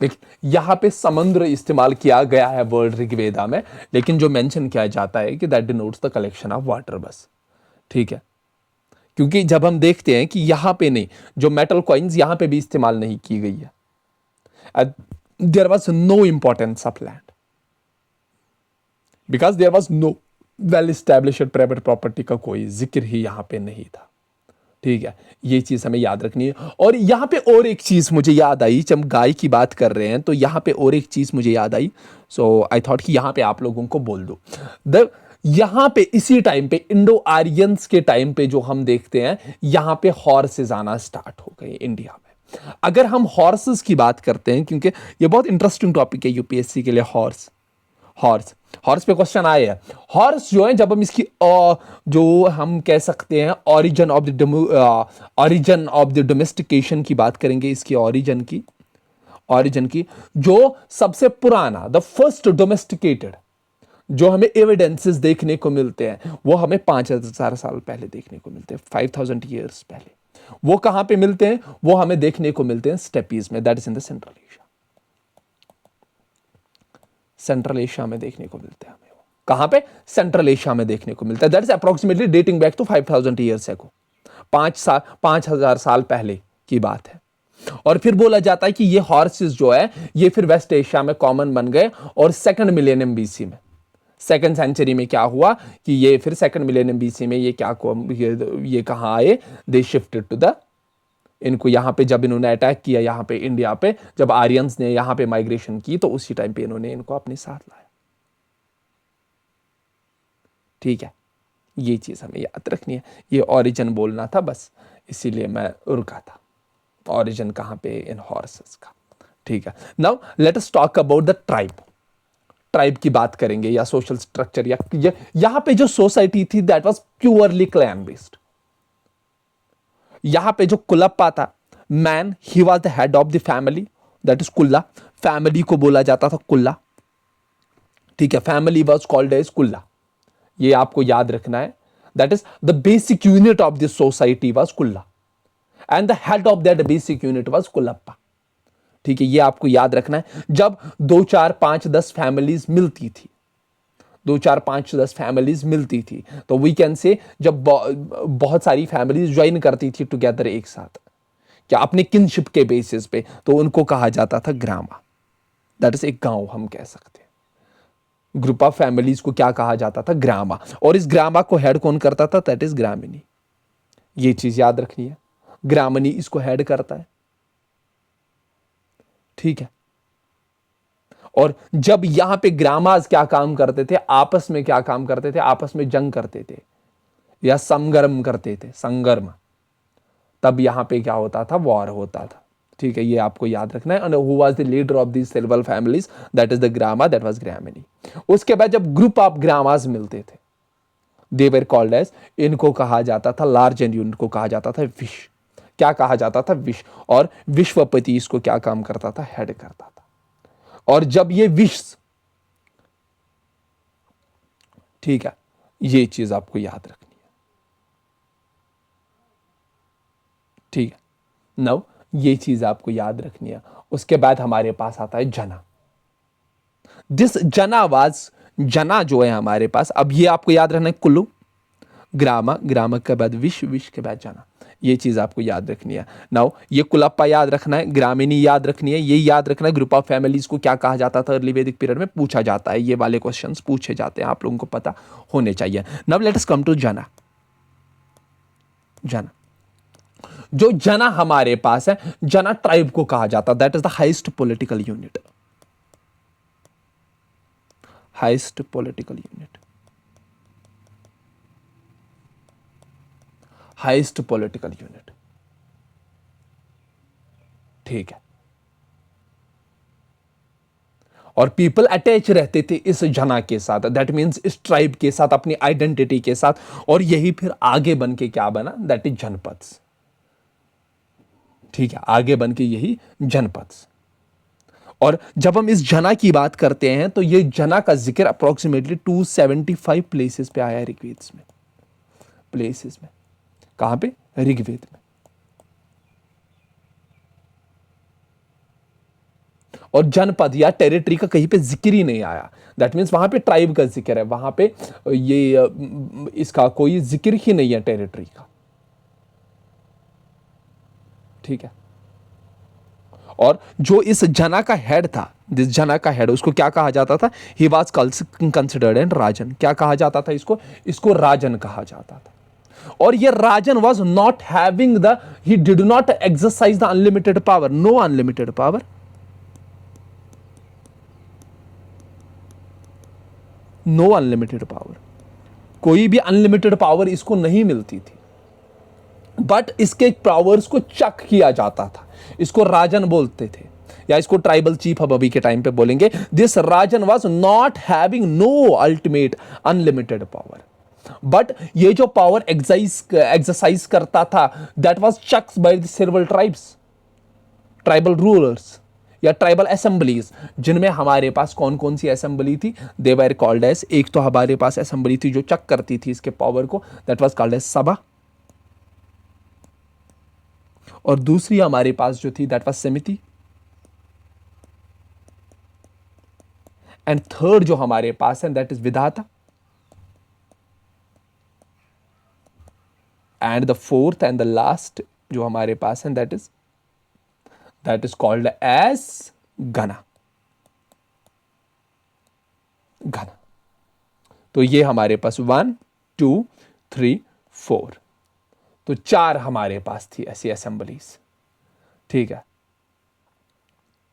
लेकिन यहां पे समुद्र इस्तेमाल किया गया है वर्ड ऋग्वेदा में, लेकिन जो मेंशन किया जाता है कि that denotes the collection of water, बस, ठीक है। क्योंकि जब हम देखते हैं कि यहां पे नहीं, जो मेटल कॉइन्स यहां पे भी इस्तेमाल नहीं की गई है, there was no importance of land because there was no well established private property का कोई जिक्र ही यहां पे नहीं था, ठीक है। ये चीज हमें याद रखनी है। और यहां पे और एक चीज मुझे याद आई, जब हम गाय की बात कर रहे हैं तो यहां पे और एक चीज मुझे याद आई, सो आई थॉट कि यहां पे आप लोगों को बोल दो। यहां पे इसी टाइम पे, इंडो आर्यंस के टाइम पे जो हम देखते हैं, यहां पे हॉर्सेस आना स्टार्ट हो गए इंडिया में। अगर हम हॉर्सेस की बात करते हैं, क्योंकि ये बहुत इंटरेस्टिंग टॉपिक है यूपीएससी के लिए, हॉर्स हॉर्स हॉर्स पे क्वेश्चन आए हैं। हॉर्स जो है, जब हम इसकी जो हम कह सकते हैं ऑरिजिन ऑफ द डोमेस्टिकेशन की बात करेंगे, इसकी ऑरिजिन की जो सबसे पुराना, द फर्स्ट डोमेस्टिकेटेड जो हमें एविडेंसेस देखने को मिलते हैं, वो हमें 5,000 साल पहले देखने को मिलते हैं, 5,000 ईयर्स पहले। वो कहां पे मिलते हैं? वो हमें देखने को मिलते हैं स्टेपीज में, that is in the central Asia. Central Asia में देखने को मिलते हैं हमें। वो कहां पे? सेंट्रल एशिया में देखने को मिलता है। That is approximately dating back to 5,000 years को, 5,000 साल पहले की बात है। और फिर बोला जाता है कि ये हॉर्सेस जो है, ये फिर वेस्ट एशिया में कॉमन बन गए। और सेकंड मिलेनियम बीसी में, सेकंड सेंचुरी में क्या हुआ कि ये फिर सेकंड मिलेनियम बीसी में ये कहां आए? दे शिफ्टेड टू द, इनको यहां पे जब इन्होंने अटैक किया यहां पे इंडिया पे, जब आर्यंस ने यहां पे माइग्रेशन की, तो उसी टाइम पे इन्होंने इनको अपने साथ लाया, ठीक है। ये चीज हमें याद रखनी है। ये ओरिजिन बोलना था बस, इसीलिए मैं रुका था। ओरिजिन कहां पे? इन हॉर्सेस का, ठीक है। Now let us talk about the tribe की बात करेंगे, या सोशल स्ट्रक्चर, या यहां पे जो सोसाइटी थी that was purely clan based. यहां पे जो कुलप्पा था, man, he was the head of the family, that is कुल्ला। फैमिली को बोला जाता था कुल्ला, ठीक है। फैमिली वॉज कॉल्ड एज कुल्ला, ये आपको याद रखना है। That is the basic unit of this society was Kula, and the head of that basic unit was Kulapa, ठीक है। ये आपको याद रखना है। जब 2, 4, 5, 10 फैमिलीज मिलती थी, 2, 4, 5, 10 फैमिलीज मिलती थी, तो वी कैन से जब बहुत सारी फैमिलीज ज्वाइन करती थी टुगेदर एक साथ, क्या अपने किनशिप के बेसिस पे, तो उनको कहा जाता था ग्रामा, दैट इज एक गांव हम कह सकते हैं। ग्रुप ऑफ फैमिलीज को क्या कहा जाता था? ग्रामा। और इस ग्रामा को हेड कौन करता था? That is ग्रामिनी। ये चीज याद रखनी है, ग्रामनी इसको हेड करता है, ठीक है। और जब यहां पे ग्रामाज क्या काम करते थे? आपस में क्या काम करते थे? आपस में जंग करते थे या संगर्म करते थे, संगर्म। तब यहां पे क्या होता था? वॉर होता था, ठीक है। ये आपको याद रखना है। And who was the leader of these several families? That is the Grama, that was Gramani. उसके बाद जब ग्रुप ऑफ ग्रामाज मिलते थे, दे वर कॉल्ड एज, इनको कहा जाता था, लार्ज एंड यूनिट को कहा जाता था विश। क्या कहा जाता था? विश। और विश्वपति इसको क्या काम करता था? हेड करता था। और जब ये विश, ठीक है, ये चीज आपको याद रखनी है, ठीक है। नौ, ये चीज आपको याद रखनी है। उसके बाद हमारे पास आता है जना। दिस जनावाज, जना जो है हमारे पास, अब ये आपको याद रखना है, कुल्लू, ग्रामा, ग्रामा के बाद विश, विश के बाद जना। ये चीज़ आपको याद रखनी है। नाउ ये कुलप्पा याद रखना है, ग्रामीणी याद रखनी है, ये याद रखना है ग्रुप ऑफ फैमिलीज को क्या कहा जाता था अर्ली वैदिक पीरियड में, पूछा जाता है, ये वाले क्वेश्चंस पूछे जाते हैं, आप लोगों को पता होने चाहिए। Now let us come to Jana. Jana, जो जना हमारे पास है, जना ट्राइब को कहा जाता है, that is the highest political unit, highest political unit, highest political unit. ठीक है, और पीपल अटैच रहते थे इस जना के साथ, दैट मीन्स इस ट्राइब के साथ, अपनी आइडेंटिटी के साथ, और यही फिर आगे बन के क्या बना, दैट इज जनपद। ठीक है, आगे बन के यही जनपद। और जब हम इस जना की बात करते हैं तो ये जना का जिक्र अप्रोक्सीमेटली 275 प्लेसेस पे आया है ऋग्वेद में, प्लेसेस में, कहां पे, ऋग्वेद में। और जनपद या टेरिटरी का कहीं पे जिक्र ही नहीं आया, दैट मीन्स वहां पे ट्राइब का जिक्र है, वहां पे ये इसका कोई जिक्र ही नहीं है टेरिटरी का। ठीक है, और जो इस जना का हेड था, जिस जना का हेड, उसको क्या कहा जाता था, ही वाज कंसिडर्ड एंड राजन। क्या कहा जाता था इसको, इसको राजन कहा जाता था। और ये Rajan was not having the, he did not exercise the unlimited power, no unlimited power, no unlimited power, कोई भी अनलिमिटेड पावर इसको नहीं मिलती थी, बट इसके पावर्स को चेक किया जाता था। इसको राजन बोलते थे, या इसको ट्राइबल चीफ अब अभी के टाइम पे बोलेंगे। This Rajan was not having no ultimate unlimited power, but ये जो पावर एक्सरसाइज करता था, that was checked by the several tribes, tribal rulers या ट्राइबल असेंबलीज, जिनमें हमारे पास कौन कौन सी असेंबली थी, दे वर कॉल्ड एज, एक तो हमारे पास असेंबली थी जो चेक करती थी इसके पावर को, दैट वाज कॉल्ड एज सभा, और दूसरी हमारे पास जो थी दैट वाज समिति, एंड थर्ड जो हमारे पास है that is Vidhata, and the fourth and the last जो हमारे पास है दैट इज कॉल्ड एज गना, घना। तो ये हमारे पास 1 2 3 4, तो 4 हमारे पास थी ऐसी असेंबलीज। ठीक है,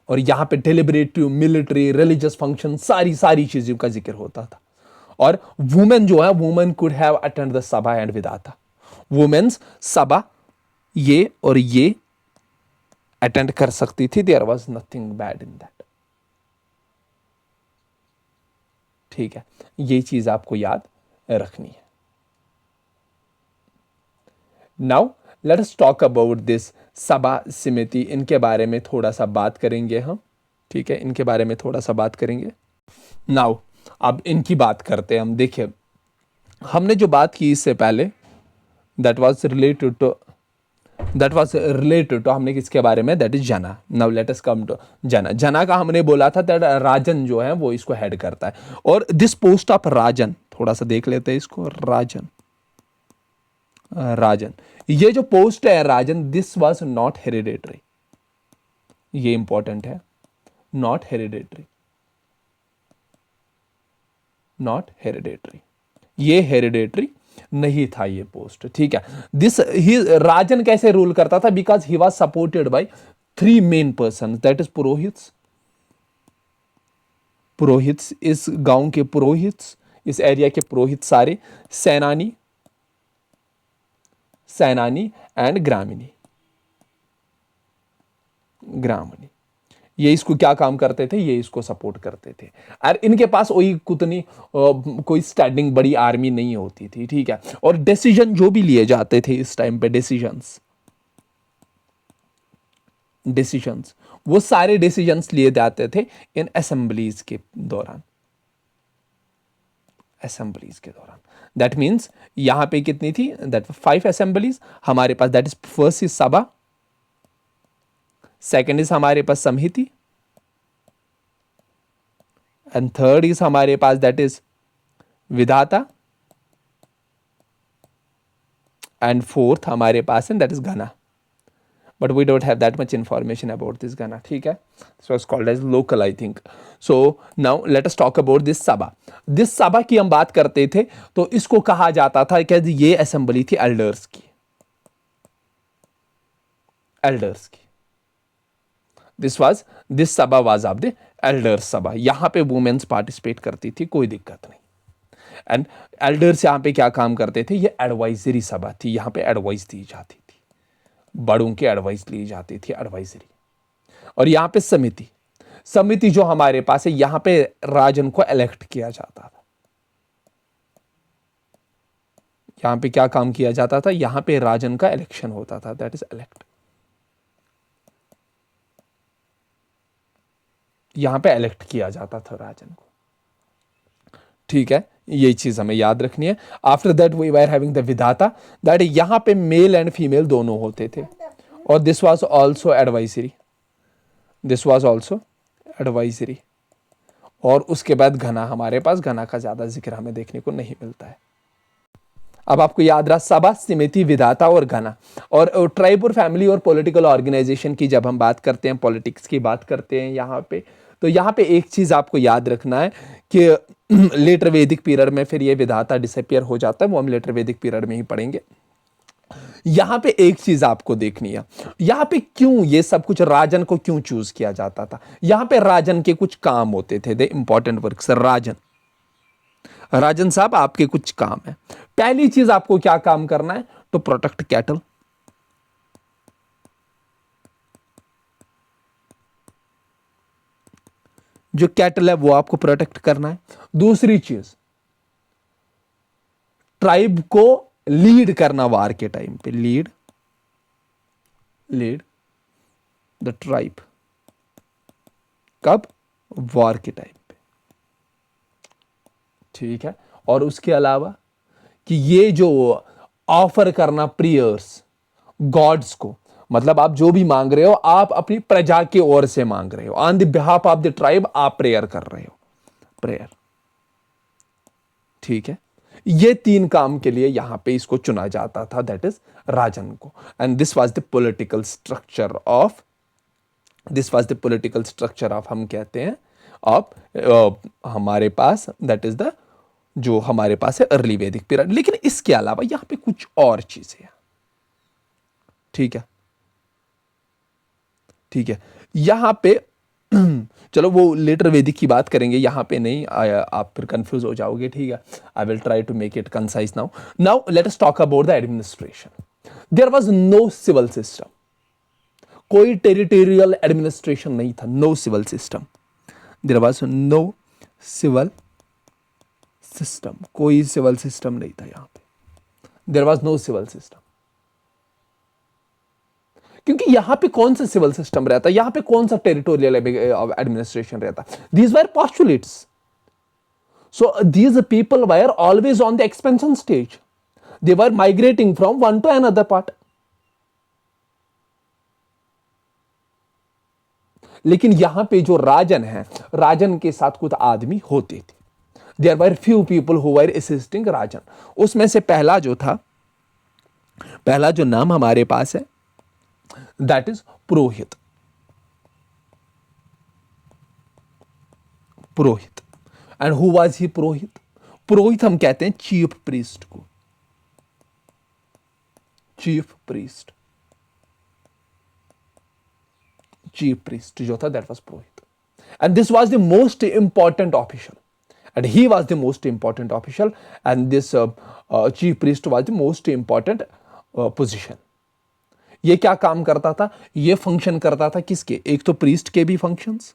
और यहां पे डेलिबरेटिव, मिलिट्री, रिलीजियस फंक्शन, सारी सारी चीजों का जिक्र होता था। और वुमेन जो है, women could have attend the Sabha and Vidatha, women's Sabha ये और ये अटेंड कर सकती थी, there was nothing bad in that. ठीक है, ये चीज आपको याद रखनी है। Now let us talk about this Sabha Samiti, इनके बारे में थोड़ा सा बात करेंगे हम। ठीक है, इनके बारे में थोड़ा सा बात करेंगे। नाउ अब इनकी बात करते हैं हम। देखिए, हमने जो बात की इससे पहले, दैट वाज रिलेटेड टू हमने किसके बारे में, that is Jana. Now let us come to Jana. Jana का हमने बोला था दैट राजन जो है वो इसको हेड करता है, और दिस पोस्ट ऑफ राजन, थोड़ा सा देख लेते हैं इसको, राजन, राजन, ये जो पोस्ट है राजन, दिस वाज नॉट हेरिडेटरी, ये इंपॉर्टेंट है, नॉट हेरिडेटरी, नॉट हेरिडेटरी, ये हेरिडेटरी नहीं था ये पोस्ट। ठीक है, दिस ही राजन कैसे रूल करता था, because he was supported by 3 main person, that is Purohits, Purohits, इस गांव के पुरोहित्स, इस एरिया के पुरोहित सारे, सेनानी, सेनानी एंड ग्रामीणी, ग्रामीणी, ये इसको क्या काम करते थे, ये इसको सपोर्ट करते थे। और इनके पास वही कुतनी कोई स्टैंडिंग बड़ी आर्मी नहीं होती थी। ठीक है, और डिसीजन जो भी लिए जाते थे इस टाइम पे, डिसीजंस वो सारे डिसीजंस लिए जाते थे इन असेंबलीज के दौरान, असेंबलीज के दौरान। दैट मीन्स यहां पे कितनी थी, दैट 5 असेंबलीज हमारे पास, that is first is Sabha, second is हमारे पास समिति, एंड थर्ड इज हमारे पास that is Vidhata, and fourth हमारे पास है that is Gana, but we don't have that much information about this Gana, ठीक है. So it's called as local I think. So now let us talk about this Sabha. This Sabha की हम बात करते थे तो इसको कहा जाता था कि ये असेंबली थी एल्डर्स की, एल्डर्स की. दिस सभा वाज ऑफ द एल्डर्स सभा. यहां पे वुमेन्स पार्टिसिपेट करती थी, कोई दिक्कत नहीं. एंड एल्डर्स यहां पे क्या काम करते थे, ये एडवाइजरी सभा थी, यहां पे एडवाइस दी जाती थी, बड़ों की एडवाइस ली जाती थी, एडवाइजरी. और यहां पे समिति, समिति जो हमारे पास है, यहां पे राजन को इलेक्ट किया जाता था. यहां पे क्या काम किया जाता था, यहां पे राजन का इलेक्शन होता था, दैट इज इलेक्ट. यहां पे इलेक्ट किया जाता था राजन को, ठीक है. ये चीज हमें याद रखनी है. After that we were having the Vidhata, that यहां पे मेल एंड फीमेल दोनों होते थे. और this was also advisory, this was also advisory. और उसके बाद घना, हमारे पास घना का ज्यादा जिक्र हमें देखने को नहीं मिलता है. अब आपको याद रहा सभा, समिति, विधाता और घना. और ट्राइब और फैमिली और पॉलिटिकल ऑर्गेनाइजेशन की जब हम बात करते हैं, पॉलिटिक्स की बात करते हैं यहाँ पे, तो यहाँ पे एक चीज आपको याद रखना है कि लेटर वैदिक पीरियड में फिर ये विधाता डिसअपियर हो जाता है, वो हम लेटर वैदिक पीरियड में ही पढ़ेंगे. यहां पे एक चीज आपको देखनी है, यहां पे क्यों ये सब कुछ राजन को क्यों चूज किया जाता था. यहां पे राजन के कुछ काम होते थे, द इंपॉर्टेंट वर्क. राजन, राजन साहब आपके कुछ काम है. पहली चीज आपको क्या काम करना है, टू प्रोटेक्ट कैटल. जो कैटल है वो आपको प्रोटेक्ट करना है. दूसरी चीज, ट्राइब को लीड करना वार के टाइम पे, लीड द ट्राइब. कब, वॉर के टाइम पे, ठीक है. और उसके अलावा कि ये जो ऑफर करना प्रेयर्स गॉड्स को, मतलब आप जो भी मांग रहे हो आप अपनी प्रजा की ओर से मांग रहे हो, on the behalf of the tribe आप प्रेयर कर रहे हो, प्रेयर, ठीक है. ये तीन काम के लिए यहां पे इसको चुना जाता था, दैट इज राजन को. And this was the political structure of, this was the political structure of, हम कहते हैं ऑफ हमारे पास, दैट इज द जो हमारे पास है अर्ली वैदिक पीरियड. लेकिन इसके अलावा यहां पे कुछ और चीजें हैं, ठीक है, ठीक है. यहां पे चलो वो लेटर वैदिक की बात करेंगे, यहां पे नहीं आप फिर कंफ्यूज हो जाओगे, ठीक है. I will try to make it concise now. Now let us talk about the administration. There was no civil system, कोई टेरिटोरियल एडमिनिस्ट्रेशन नहीं था, no civil system. There was no civil system, कोई civil system नहीं था यहां पे. There was no civil system, क्योंकि यहां पे कौन सा सिविल सिस्टम रहता, यहां पे कौन सा टेरिटोरियल एडमिनिस्ट्रेशन रहता. These were postulates. So these people were always on the expansion stage, they were migrating from one two another part. लेकिन यहां पे जो राजन है, राजन के साथ कुछ आदमी होते थे. There were few people who were assisting Rajan. उसमें से पहला जो था, पहला जो नाम हमारे पास है that is Purohit. Purohit. And who was he Purohit, Purohit हम कहते हैं चीफ प्रीस्ट को, चीफ प्रीस्ट. चीफ प्रीस्ट जो था that was Purohit. And this was the most important official, and he was the most important official, and this chief priest was the most important position. ये क्या काम करता था, ये function करता था किसके, एक तो प्रीस्ट के भी फंक्शंस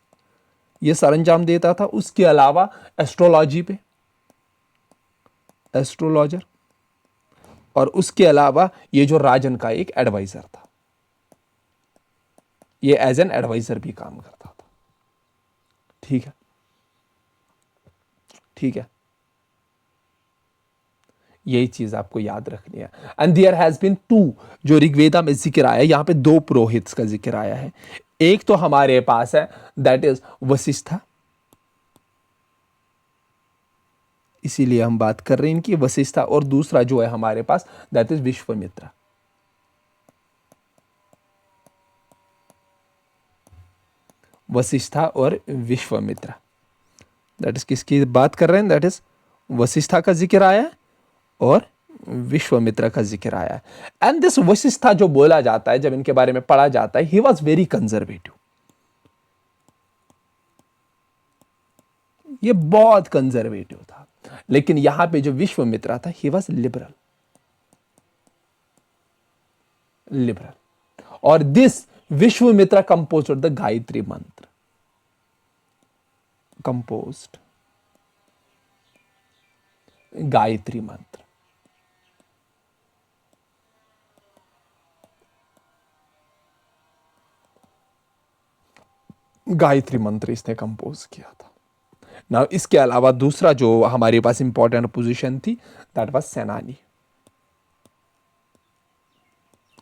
ये सरंजाम देता था, उसके अलावा एस्ट्रोलॉजी पे, एस्ट्रोलॉजर, और उसके अलावा ये जो राजन का एक एडवाइजर था, ये एज एन एडवाइजर भी काम करता था, ठीक है, ठीक है. यही चीज आपको याद रखनी है. And there has been two, जो ऋग्वेदा में जिक्र आया, यहां पे दो पुरोहित का जिक्र आया है. एक तो हमारे पास है दैट इज वशिष्ठा, इसीलिए हम बात कर रहे हैं इनकी। वशिष्ठा और दूसरा जो है हमारे पास दैट इज विश्वामित्र। वशिष्ठा और विश्वामित्र, दैट इज किसकी बात कर रहे हैं? दैट इज वशिष्ठा का जिक्र आया है और विश्वामित्र का जिक्र आया है। एंड दिस वशिष्ठा जो बोला जाता है, जब इनके बारे में पढ़ा जाता है, ही वॉज वेरी कंजर्वेटिव। ये बहुत कंजर्वेटिव था। लेकिन यहां पे जो विश्वामित्र था, ही वॉज लिबरल। लिबरल। और this Vishwamitra composed the Gayatri मंत्र। कंपोज्ड गायत्री मंत्र। गायत्री मंत्र इसने कंपोज किया था ना। इसके अलावा दूसरा जो हमारे पास इंपॉर्टेंट पोजीशन थी, दैट वाज सेनानी।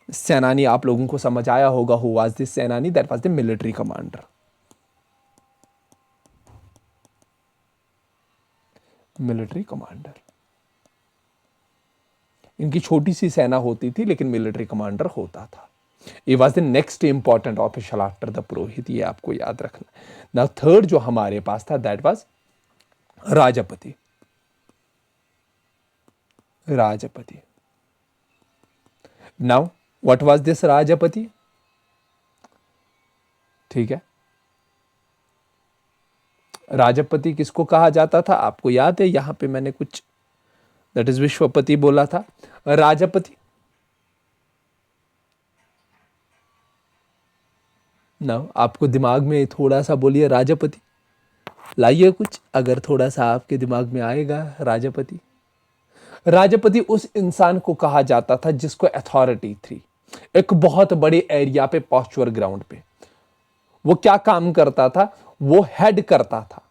सेनानी आप लोगों को समझ आया होगा, हु वाज दिस सेनानी? That was the military commander. Military commander. इनकी छोटी सी सेना होती थी, लेकिन मिलिट्री कमांडर होता था। ये was the next important official after the Purohit, ये आपको याद रखना। नाउ थर्ड जो हमारे पास था, that was Rajpati. Rajpati. Now what was this Rajpati? ठीक है, राजपति किसको कहा जाता था? आपको याद है, यहां पे मैंने कुछ दैट इज विश्वपति बोला था। राजपति। ना आपको दिमाग में थोड़ा सा बोलिए राजपति, लाइए कुछ, अगर थोड़ा सा आपके दिमाग में आएगा राजपति। राजपति उस इंसान को कहा जाता था जिसको अथॉरिटी थी एक बहुत बड़े एरिया पे, पॉस्चुअर ग्राउंड पे। वो क्या काम करता था? वो हेड करता था।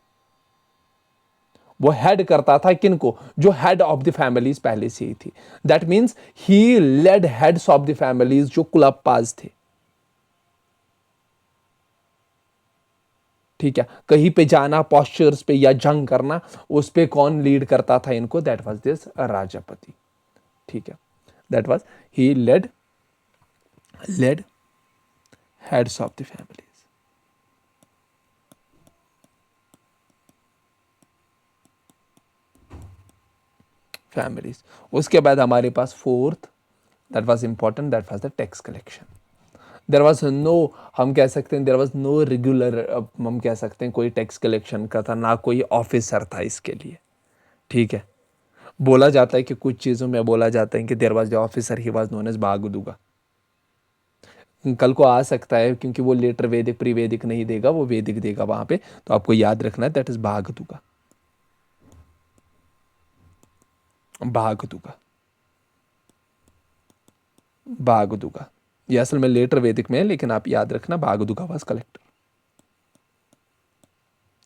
वो हेड करता था किनको? जो हेड ऑफ द फैमिलीज पहले से ही थी। That means he led heads of the families जो कुलप्पाज थे। ठीक है, कहीं पे जाना, पॉस्चर्स पे या जंग करना, उस पे कौन लीड करता था इनको? That was this Rajpati. ठीक है, that was he led heads of the families. Families. उसके बाद हमारे पास fourth that was important, that was the tax collection. There was no, हम कह सकते हैं देर वॉज नो रेगुलर, हम कह सकते हैं कोई टैक्स कलेक्शन का था ना, कोई ऑफिसर था इसके लिए। ठीक है, बोला जाता है कि कुछ चीज़ों में बोला जाता है कि there was the officer, he was known as Bhagadugha. कल को आ सकता है, क्योंकि वो लेटर वैदिक प्री वैदिक नहीं देगा, वो वैदिक देगा वहां पे, तो आपको याद रखना है दैट इज बागदूगा। बागदूगा। बागदूगा। ये असल में लेटर वैदिक में है, लेकिन आप याद रखना बागदूगा वाज कलेक्टर।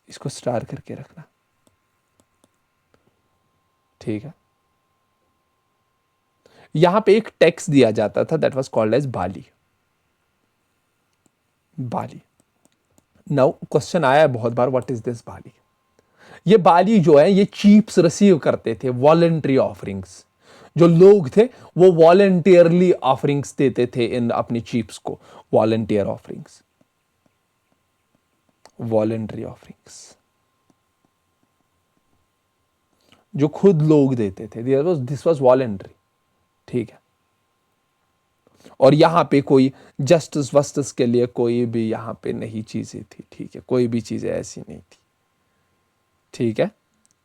इसको स्टार करके रखना। ठीक है, यहां पे एक टैक्स दिया जाता था that was called as Bali. Bali. Now question आया है बहुत बार, व्हाट इज दिस बाली? ये बाली जो है, ये चीप्स रिसीव करते थे, वॉलेंट्री ऑफरिंग्स। जो लोग थे वो वॉलेंटियरली ऑफरिंग्स देते थे इन अपनी चीप्स को। Volunteer offerings. वॉलेंट्री ऑफरिंग्स जो खुद लोग देते थे, दिस वाज वॉलेंट्री। ठीक है, और यहां पे कोई जस्टिस वस्टिस के लिए कोई भी यहां पे नहीं चीजें थी। ठीक है, कोई भी चीजें ऐसी नहीं थी। ठीक है,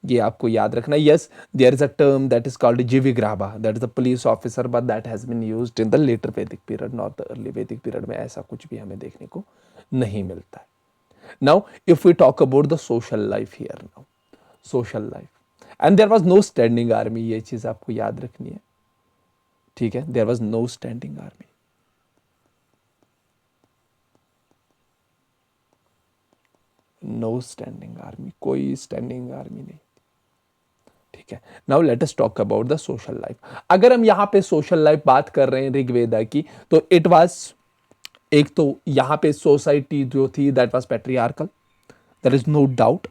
ये आपको याद रखना। Yes, there is a term that is called Jivagribha, that is a police officer, but that has been used in the later वैदिक पीरियड, नॉट द अर्ली वैदिक पीरियड में ऐसा कुछ भी हमें देखने को नहीं मिलता है। Now if we talk about the social life here, now social life, and there was no standing army, ये चीज आपको याद रखनी है। ठीक है, there was no standing army. No standing army, कोई स्टैंडिंग आर्मी नहीं। ठीक है, now let us talk about the social life. अगर हम यहां पे सोशल लाइफ बात कर रहे हैं ऋग्वेदा की, तो इट वाज, एक तो यहां पे सोसाइटी जो थी that was patriarchal, there is no doubt.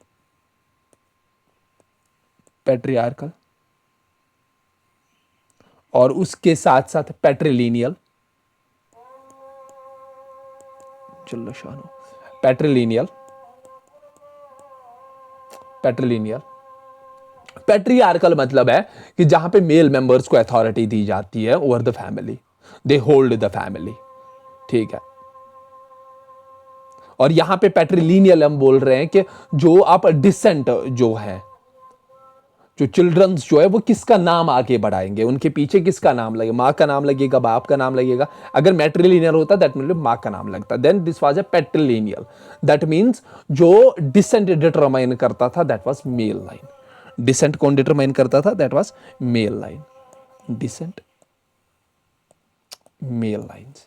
Patriarchal, और उसके साथ साथ पैट्रिलिनियल, चलो शानो, पैट्रिलिनियल, पैट्रिलिनियल। पैट्रियार्कल मतलब है कि जहां पे मेल मेंबर्स को अथॉरिटी दी जाती है over the family, they hold the family, ठीक है। और यहां पे पैट्रिलिनियल हम बोल रहे हैं कि जो आप डिसेंट जो है, जो चिल्ड्रंस जो है वो किसका नाम आगे बढ़ाएंगे, उनके पीछे किसका नाम लगेगा, माँ का नाम लगेगा, बाप का नाम लगेगा। अगर मैट्रिलिनियल होता दैट मीन माँ का नाम लगता, then this was a patrilineal, that means जो डिसेंट डिटरमाइन करता था that was male line. Descent कौन डिटरमाइन करता था, that was male line, descent male line से,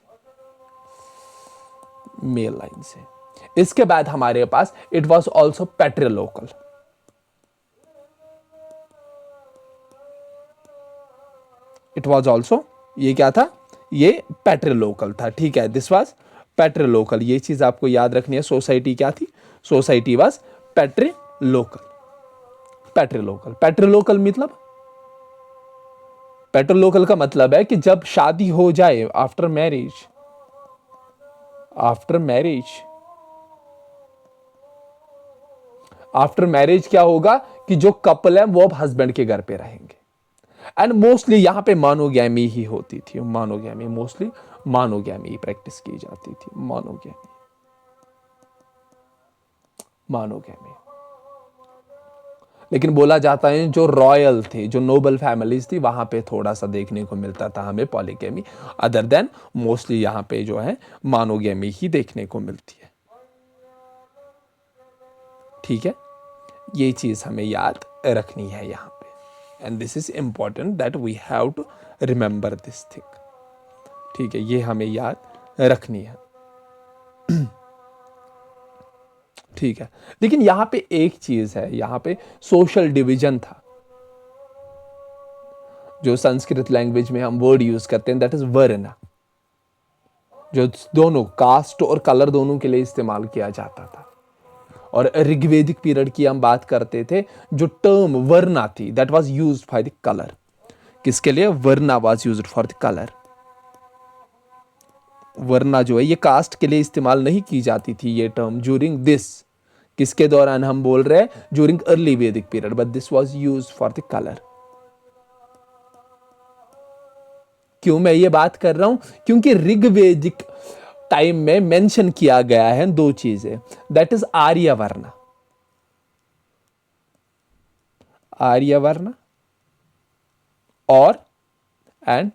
मेल लाइन से। इसके बाद हमारे पास it was also patrilocal, it was also, ये क्या था, ये पैट्रिलोकल था, ठीक है। दिस वाज पैट्रिलोकल, ये चीज आपको याद रखनी है। सोसाइटी क्या थी, सोसाइटी वाज पैट्रिलोकल, पैट्रिलोकल। पैट्रिलोकल मतलब, पैट्रिलोकल का मतलब है कि जब शादी हो जाए, after marriage, after marriage, after marriage क्या होगा कि जो कपल है वो अब हस्बैंड के घर पे रहेंगे। एंड मोस्टली यहां पे मानोगैमी ही होती थी, मानोगैमी, मोस्टली मानोगैमी प्रैक्टिस की जाती थी, मानोगैमी, मानोगैमी। लेकिन बोला जाता है जो रॉयल थे, जो नोबल फैमिलीज थी, वहां पे थोड़ा सा देखने को मिलता था हमें पॉलीगैमी, अदर देन मोस्टली यहां पे जो है मानोगैमी ही देखने को मिलती है, ठीक है। ये चीज हमें याद रखनी है यहां पे, and this is important that we have to remember this thing, ठीक है, ये हमें याद रखनी है, ठीक है। लेकिन यहां पे एक चीज है, यहां पे सोशल डिवीजन था, जो संस्कृत लैंग्वेज में हम वर्ड यूज करते हैं, दैट इज वर्ण, जो दोनों कास्ट और कलर दोनों के लिए इस्तेमाल किया जाता था। और ऋग्वेदिक पीरियड की हम बात करते थे, जो टर्म वर्णा थी that was used for the colour, किसके लिए, varna was used for the colour. Varna जो है ये कास्ट के लिए इस्तेमाल नहीं की जाती थी ये टर्म ज्यूरिंग दिस, किसके दौरान हम बोल रहे हैं, ज्यूरिंग अर्ली वैदिक period, but this was used for the colour. क्यों मैं ये बात कर रहा हूं, क्योंकि ऋग्वेदिक टाइम में मेंशन किया गया है दो चीजें, दैट इज आर्यवर्ण, आर्यवर्ण और एंड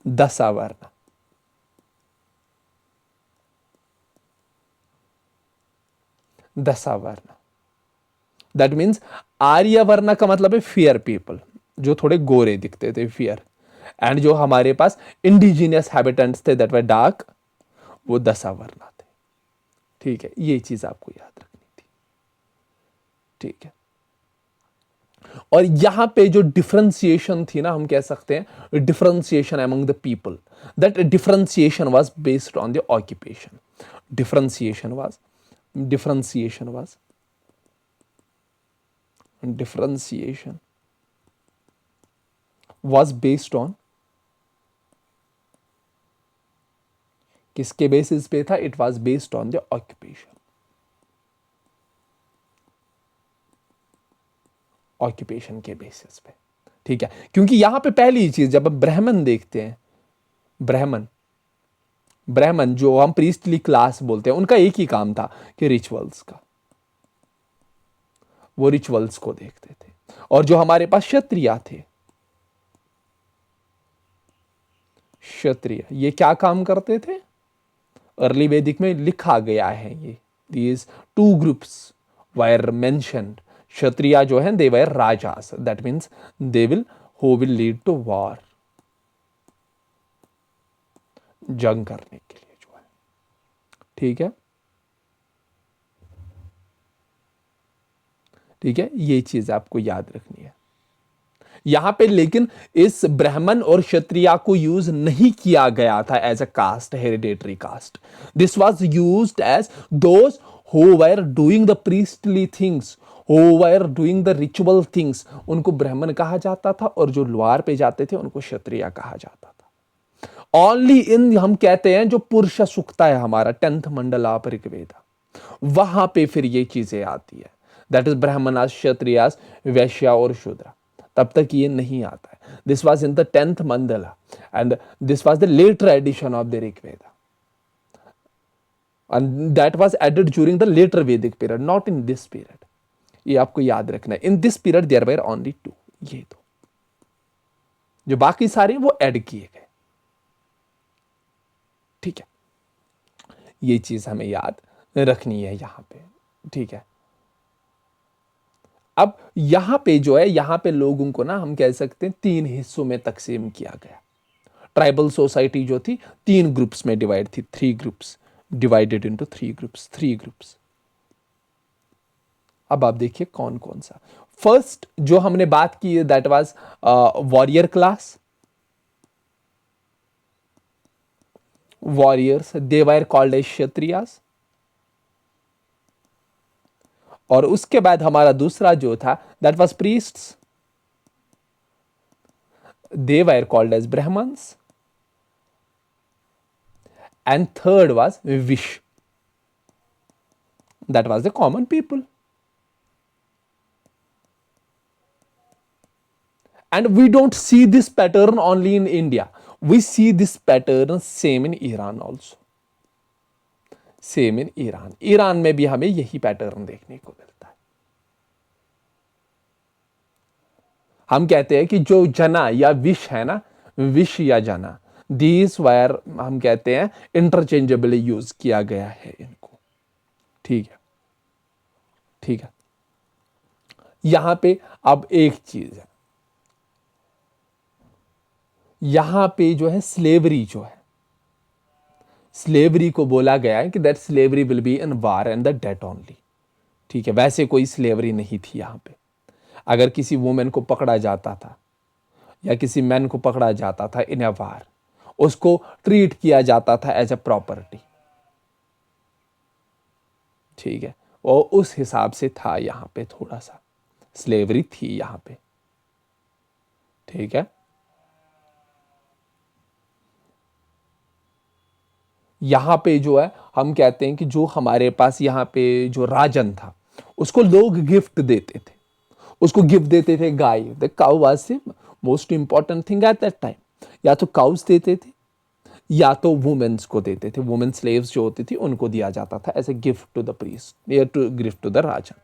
दशावर्ण। दशावर्ण दैट मीन्स, आर्यवर्ण का मतलब है फेयर पीपल, जो थोड़े गोरे दिखते थे, फेयर, एंड जो हमारे पास इंडिजिनियस हैबिटेंट्स थे दैट वर डार्क, वो दशावर्ण थे, ठीक है। ये चीज आपको याद रखनी थी, ठीक है। और यहां पे जो डिफरेंशिएशन थी ना, हम कह सकते हैं differentiation among the people, that differentiation was based on the occupation, differentiation was, differentiation was based on, किसके बेसिस पे था, it was based on the occupation, occupation के बेसिस पे, ठीक है। क्योंकि यहां पे पहली चीज जब हम ब्राह्मण देखते हैं, ब्राह्मण, ब्राह्मण जो हम प्रीस्टली क्लास बोलते हैं, उनका एक ही काम था कि रिचुअल्स का, वो रिचुअल्स को देखते थे। और जो हमारे पास क्षत्रिय थे, क्षत्रिय ये क्या काम करते थे, अर्ली वैदिक में लिखा गया है ये, these two groups were mentioned. Kshatriya जो है they were rajas, that means they will who will lead to war, जंग करने के लिए जो है, ठीक है, ठीक है। ये चीज आपको याद रखनी है यहां पे। लेकिन इस ब्राह्मण और क्षत्रिय को यूज नहीं किया गया था as a caste, hereditary caste, this was used as those who were doing the priestly things, who were doing the ritual things, उनको ब्राह्मण कहा जाता था, और जो लोहार पे जाते थे उनको क्षत्रिय कहा जाता था। ओनली इन, हम कहते हैं जो पुरुष सूक्ता है हमारा 10th मंडल ऑफ ऋग्वेद, वहां पे फिर ये चीजें आती है, दैट इज ब्राह्मणास, क्षत्रियास, वैश्य और शूद्र। तब तक ये नहीं आता है। This was in the 10th Mandala and this was the later edition of the Rigveda, and that was added during the later Vedic period, not in this period. ये आपको याद रखना है। In this period there were only 2, ये दो, जो बाकी सारे वो ऐड किए गए। ठीक है, ये चीज हमें याद रखनी है यहां पे। ठीक है, अब यहां पे जो है, यहां पे लोगों को ना हम कह सकते हैं 3 हिस्सों में तकसीम किया गया। ट्राइबल सोसाइटी जो थी 3 ग्रुप्स में डिवाइड थी, 3 groups, divided into 3 groups, 3 groups. अब आप देखिए कौन कौन सा। फर्स्ट जो हमने बात की है that was warrior class, warriors, they were called as Kshatriyas. और उसके बाद हमारा दूसरा जो था that was priests, they were called as Brahmans. And third was Vish, that was the common people. And we don't see this pattern only in India, we see this pattern same in Iran also, same in Iran। Iran में भी हमें यही pattern देखने को मिलता है। हम कहते हैं कि जो जना या विश है ना, विश या जना, दीज वायर हम कहते हैं इंटरचेंजेबली यूज किया गया है इनको। ठीक है, ठीक है। यहां पे अब एक चीज है, यहां पे जो है स्लेवरी जो है, स्लेवरी को बोला गया है कि that slavery will be in war and the debt only. ठीक है, वैसे कोई स्लेवरी नहीं थी यहां पे। अगर किसी वुमेन को पकड़ा जाता था या किसी मैन को पकड़ा जाता था इन अ वार, उसको ट्रीट किया जाता था एज अ प्रॉपर्टी। ठीक है, और उस हिसाब से था यहां पे, थोड़ा सा स्लेवरी थी यहां पे। ठीक है, यहां पे जो है हम कहते हैं कि जो हमारे पास यहां पे जो राजन था, उसको लोग गिफ्ट देते थे, उसको गिफ्ट देते थे गाय। The cow was the most important thing at that time. या तो काउस देते थे या तो वुमेन्स को देते थे, वुमेन स्लेव्स जो होती थी उनको दिया जाता था as a gift to the priest या to gift to the raja.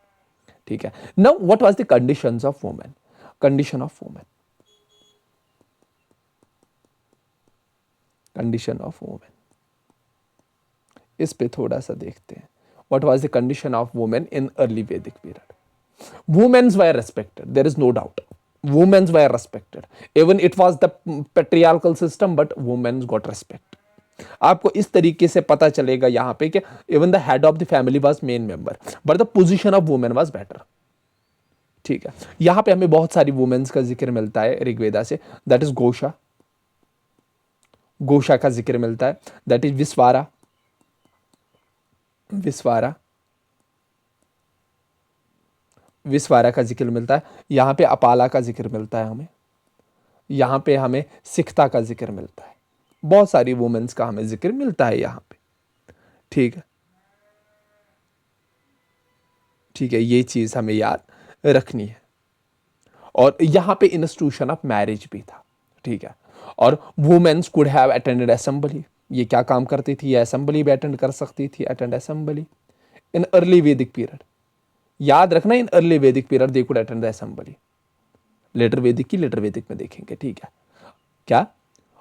ठीक है, now what was the conditions of women, condition of women, condition of women, इस पे थोड़ा सा देखते हैं। What was the condition of women in early वैदिक period? Womens were respected, there is no doubt, womens were respected, even it was the patriarchal system but womens got respect. आपको इस तरीके से पता चलेगा यहां पे कि even the head of the family was main member but the position of women was better. ठीक है, यहां पे हमें बहुत सारी वुमेन्स का जिक्र मिलता है ऋग्वेदा से, दैट इज गोशा, गोशा का जिक्र मिलता है, दैट इज विस्वारा, विस्वारा, विस्वारा का जिक्र मिलता है। यहां पे अपाला का जिक्र मिलता है हमें, यहां पे हमें सिक्ता का जिक्र मिलता है, बहुत सारी वुमेन्स का हमें जिक्र मिलता है यहां पे। ठीक है, ठीक है, ये चीज हमें याद रखनी है। और यहां पे इंस्टीट्यूशन ऑफ मैरिज भी था। ठीक है, और womens could have attended assembly, ये क्या काम करती थी, ये असेंबली भी अटेंड कर सकती थी, अटेंड असेंबली इन अर्ली वैदिक पीरियड। याद रखना, इन अर्ली वैदिक period they could attend the assembly. Later Vedic की लेटर वैदिक में देखेंगे। ठीक है, क्या,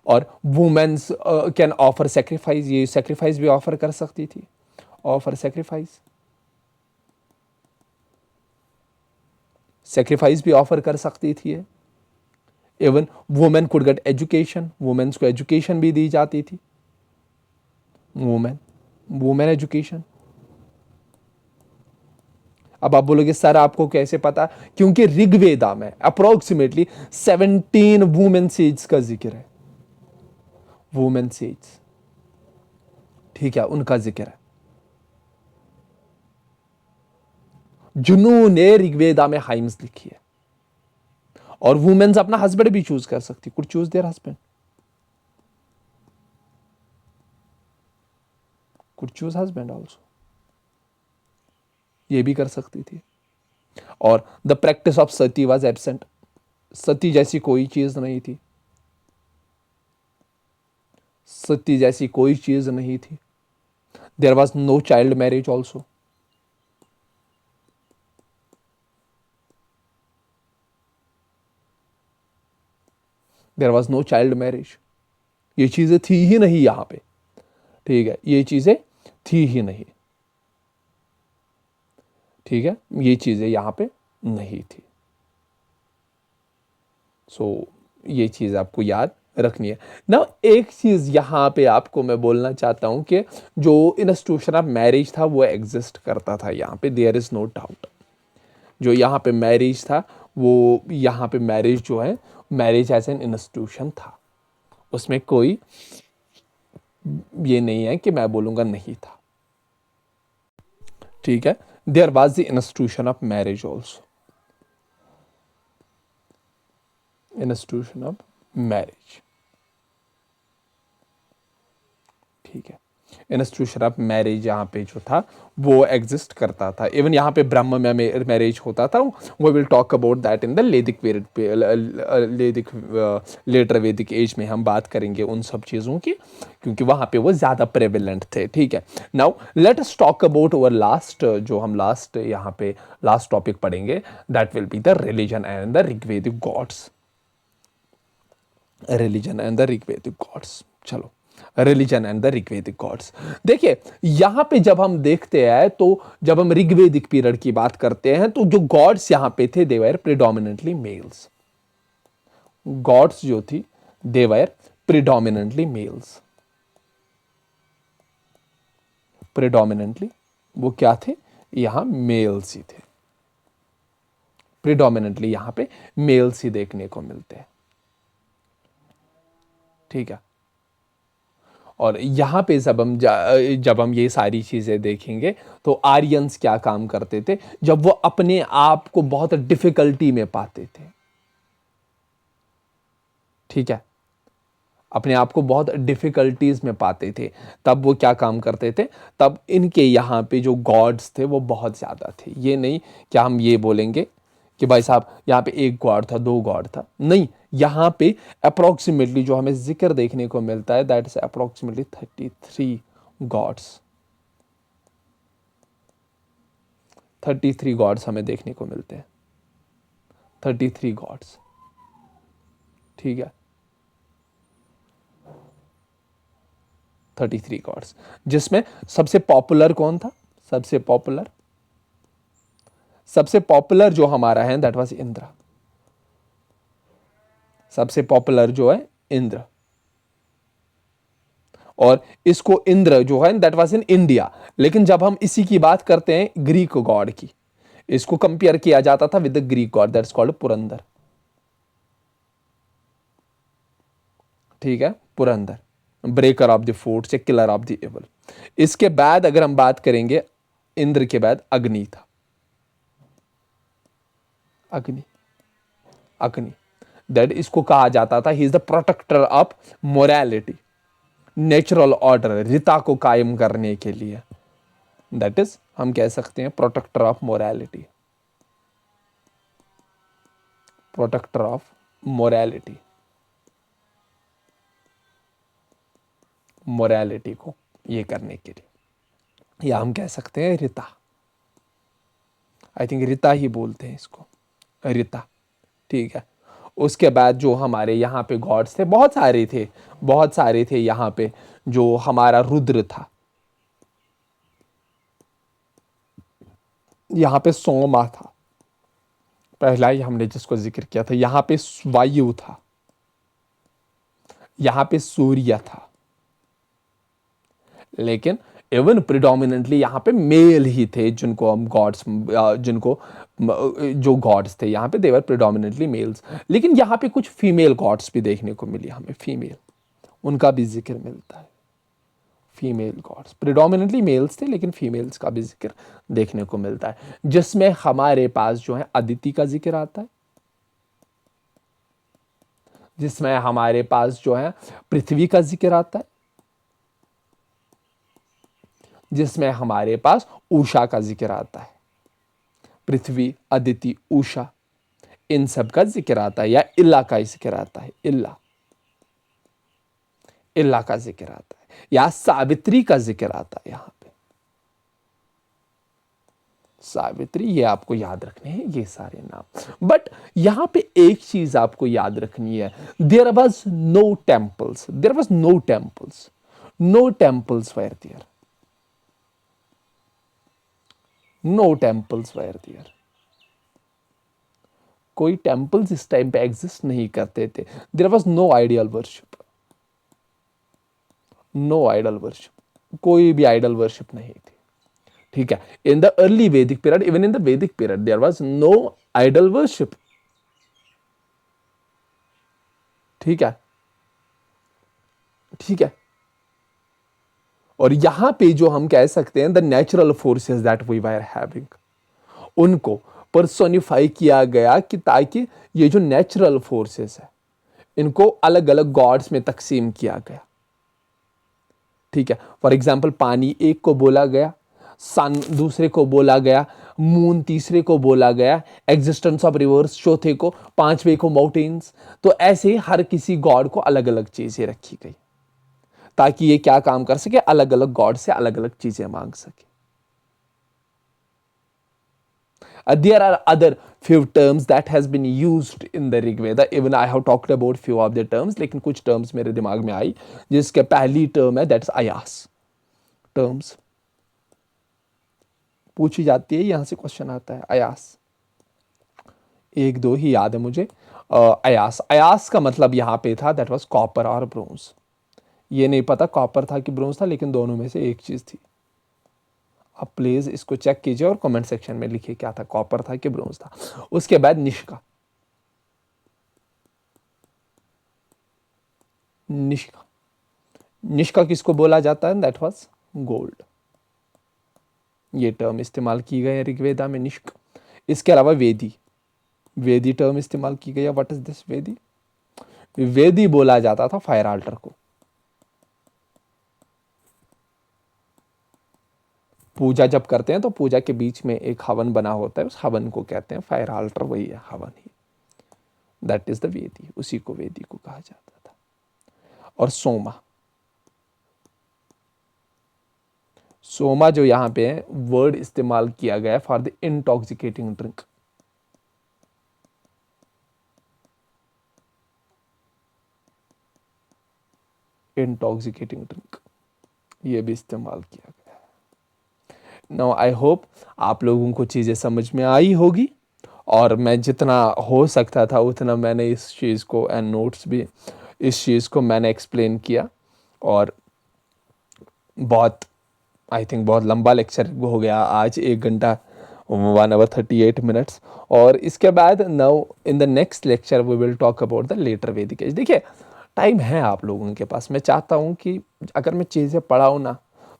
और वुमेन्स कैन ऑफर सेक्रीफाइस, ये सेक्रीफाइस भी ऑफर कर सकती थी, ऑफर सेक्रीफाइस, सेक्रीफाइस भी ऑफर कर सकती थी। Even women could get education, womens को एजुकेशन भी दी जाती थी, वुमेन, वुमेन एजुकेशन। अब आप बोलोगे सर आपको कैसे पता? क्योंकि ऋग्वेदा में अप्रोक्सीमेटली 17 वुमेन सेज का जिक्र है, वुमेन सेज। ठीक है, उनका जिक्र है। जिन्होंने ऋग्वेदा में हाइम्स लिखी है। और वुमेन्स अपना हस्बैंड भी चूज कर सकती, could choose their husband, could choose husband also, ये भी कर सकती थी। और the practice of sati was absent, sati जैसी कोई चीज नहीं थी, सती जैसी कोई चीज नहीं थी। There was no child marriage also, there was no child marriage, ये चीजें थी ही नहीं यहां पे, ठीक है, ये चीजें थी ही नहीं, ठीक है, ये चीजें यहां पे नहीं थी। सो ये चीज आपको याद रखनी है ना। एक चीज यहां पे आपको मैं बोलना चाहता हूं कि जो इंस्टीट्यूशन ऑफ मैरिज था वो एग्जिस्ट करता था यहां पे, देयर इज नो डाउट। जो यहाँ पे मैरिज था, वो यहाँ पे मैरिज जो है, मैरिज एज एन इंस्टीट्यूशन था, उसमें कोई ये नहीं है कि मैं बोलूंगा नहीं था, ठीक है। There was the institution of marriage also, institution of marriage, ठीक है। इंस्टीट्यूशन ऑफ मैरिज यहाँ पे जो था वो एग्जिस्ट करता था। इवन यहाँ पे ब्रह्म में मैरिज होता था। वो will talk about that in the Vedic period पे, लेदिक लेटर वैदिक एज में हम बात करेंगे उन सब चीज़ों की, क्योंकि वहाँ पे वो ज़्यादा प्रेवलेंट थे, ठीक है। Now let us talk about our last, जो हम लास्ट यहाँ पे लास्ट टॉपिक पढ़ेंगे, that will be the religion and the Rigvedic gods, religion and the Rigvedic gods. चलो, religion and the Rigvedic gods. देखिए यहां पे जब हम देखते हैं तो जब हम ऋग्वेदिक पीरियड की बात करते हैं तो जो गॉड्स यहां पे थे they were predominantly mails, God's जो थी दे वर प्रिडोमिनेंटली मेल्स, प्रिडोमिनेंटली वो क्या थे, यहां मेल्स ही थे, प्रिडोमिनेंटली यहां पे मेल्स ही देखने को मिलते हैं, ठीक है। और यहाँ पे जब हम ये सारी चीज़ें देखेंगे तो आर्यंस क्या काम करते थे जब वो अपने आप को बहुत डिफिकल्टी में पाते थे, ठीक है, अपने आप को बहुत डिफिकल्टीज में पाते थे, तब वो क्या काम करते थे, तब इनके यहाँ पे जो गॉड्स थे वो बहुत ज़्यादा थे। ये नहीं क्या हम ये बोलेंगे कि भाई साहब यहाँ पे एक गॉड था, दो गॉड था, नहीं, यहाँ पे अप्रोक्सीमेटली जो हमें जिक्र देखने को मिलता है that is approximately 33 gods, 33 gods हमें देखने को मिलते हैं, 33 गॉड्स, ठीक है, 33 गॉड्स, जिसमें सबसे पॉपुलर कौन था, सबसे पॉपुलर जो हमारा है दैट वाज इंद्र, सबसे पॉपुलर जो है इंद्र। और इसको इंद्र जो है दैट वाज इन इंडिया, लेकिन जब हम इसी की बात करते हैं ग्रीक गॉड की, इसको कंपेयर किया जाता था with the Greek god that's called Purandar, ठीक है, Purandar, breaker of the forts, killer of the evil. इसके बाद अगर हम बात करेंगे इंद्र के बाद अग्नि था, अग्नि दैट इसको कहा जाता था he is the protector of morality, natural order, रीता को कायम करने के लिए, दैट इज हम कह सकते हैं protector of morality, protector of morality, morality को ये करने के लिए, या हम कह सकते हैं रीता, आई थिंक रीता ही बोलते हैं इसको, रीता, ठीक है। उसके बाद जो हमारे यहाँ पे गॉड्स थे बहुत सारे थे यहाँ पे, जो हमारा रुद्र था, यहाँ पे सोमा था, पहला ही हमने जिसको जिक्र किया था, यहाँ पे वायु था, यहाँ पे सूर्य था, लेकिन इवन प्रिडोमिनेंटली यहाँ पे मेल ही थे जिनको हम गॉड्स, जिनको जो गॉड्स थे यहाँ पे देवर प्रिडोमिनेंटली मेल्स, लेकिन यहाँ पे कुछ फीमेल गॉड्स भी देखने को मिली हमें, फीमेल, उनका भी जिक्र मिलता है, फीमेल गॉड्स, प्रिडोमिनेटली मेल्स थे लेकिन फीमेल्स का भी जिक्र देखने को मिलता है, जिसमें हमारे पास जो है अदिति का जिक्र आता है, जिसमें हमारे पास जो है पृथ्वी का जिक्र आता है, जिसमें हमारे पास उषा का जिक्र आता है। पृथ्वी, अदिति, उषा, इन सब का जिक्र आता है, या इल्ला का जिक्र आता है, इल्ला, इल्ला का जिक्र आता है, या सावित्री का जिक्र आता है। यहां पे सावित्री, ये आपको याद रखने हैं ये सारे नाम। बट यहां पे एक चीज आपको याद रखनी है, there was no temples, there was no temples, no temples were there, no temples were there, कोई टेम्पल्स इस टाइम पे एग्जिस्ट नहीं करते थे। There was no ideal worship, no idol worship, कोई भी आइडल वर्शिप नहीं थी। ठीक है, इन द अर्ली वैदिक period, even in the Vedic period there was no idol worship. ठीक है, ठीक है। और यहां पे जो हम कह सकते हैं the natural forces that we were having, उनको पर्सोनिफाई किया गया कि ताकि ये जो नेचुरल फोर्सेस है इनको अलग अलग गॉड्स में तकसीम किया गया। ठीक है, फॉर एग्जाम्पल पानी एक को बोला गया, सन दूसरे को बोला गया, मून तीसरे को बोला गया, एग्जिस्टेंस ऑफ रिवर्स चौथे को, पांचवे को माउंटेन्स। तो ऐसे हर किसी गॉड को अलग अलग चीजें रखी गई ताकि ये क्या काम कर सके, अलग अलग गॉड से अलग अलग चीजें मांग सके। There are other few terms that has been used in the Rig Veda. Even I have talked about few of the terms, लेकिन कुछ terms मेरे दिमाग में आई, जिसके पहली term है that's ayas terms, पूछी जाती है, यहां से क्वेश्चन आता है अयास। एक दो ही याद है मुझे। अयास, अयास का मतलब यहां पे था दैट वाज कॉपर और ब्रोंज। ये नहीं पता कॉपर था कि ब्रोंज था, लेकिन दोनों में से एक चीज थी। आप प्लीज इसको चेक कीजिए और कमेंट सेक्शन में लिखिए क्या था, कॉपर था कि ब्रोंज था। उसके बाद निष्का, निष्का, निष्का किसको बोला जाता है, दैट वाज गोल्ड। ये टर्म इस्तेमाल की गई है ऋग्वेदा में, निष्क। इसके अलावा वेदी, वेदी टर्म इस्तेमाल की गई है। व्हाट इज दिस वेदी? वेदी बोला जाता था फायर आल्टर को। पूजा जब करते हैं तो पूजा के बीच में एक हवन बना होता है, उस हवन को कहते हैं फायर आल्टर, वही है हवन ही, दैट इज द वेदी, उसी को वेदी को कहा जाता था। और सोमा, सोमा जो यहां पे है वर्ड इस्तेमाल किया गया for the intoxicating drink. Intoxicating drink ये भी इस्तेमाल किया गया है। नाउ आई होप आप लोगों को चीजें समझ में आई होगी, और मैं जितना हो सकता था उतना मैंने इस चीज़ को एंड नोट्स भी इस चीज़ को मैंने एक्सप्लेन किया। और बहुत आई थिंक बहुत लंबा लेक्चर हो गया आज, 1 घंटा 1 hour 38 minutes। और इसके बाद now in the next lecture we will talk about the later Vedic age. देखिए टाइम है आप लोगों के पास, मैं चाहता हूँ कि अगर मैं चीज़ें पढ़ाऊँ ना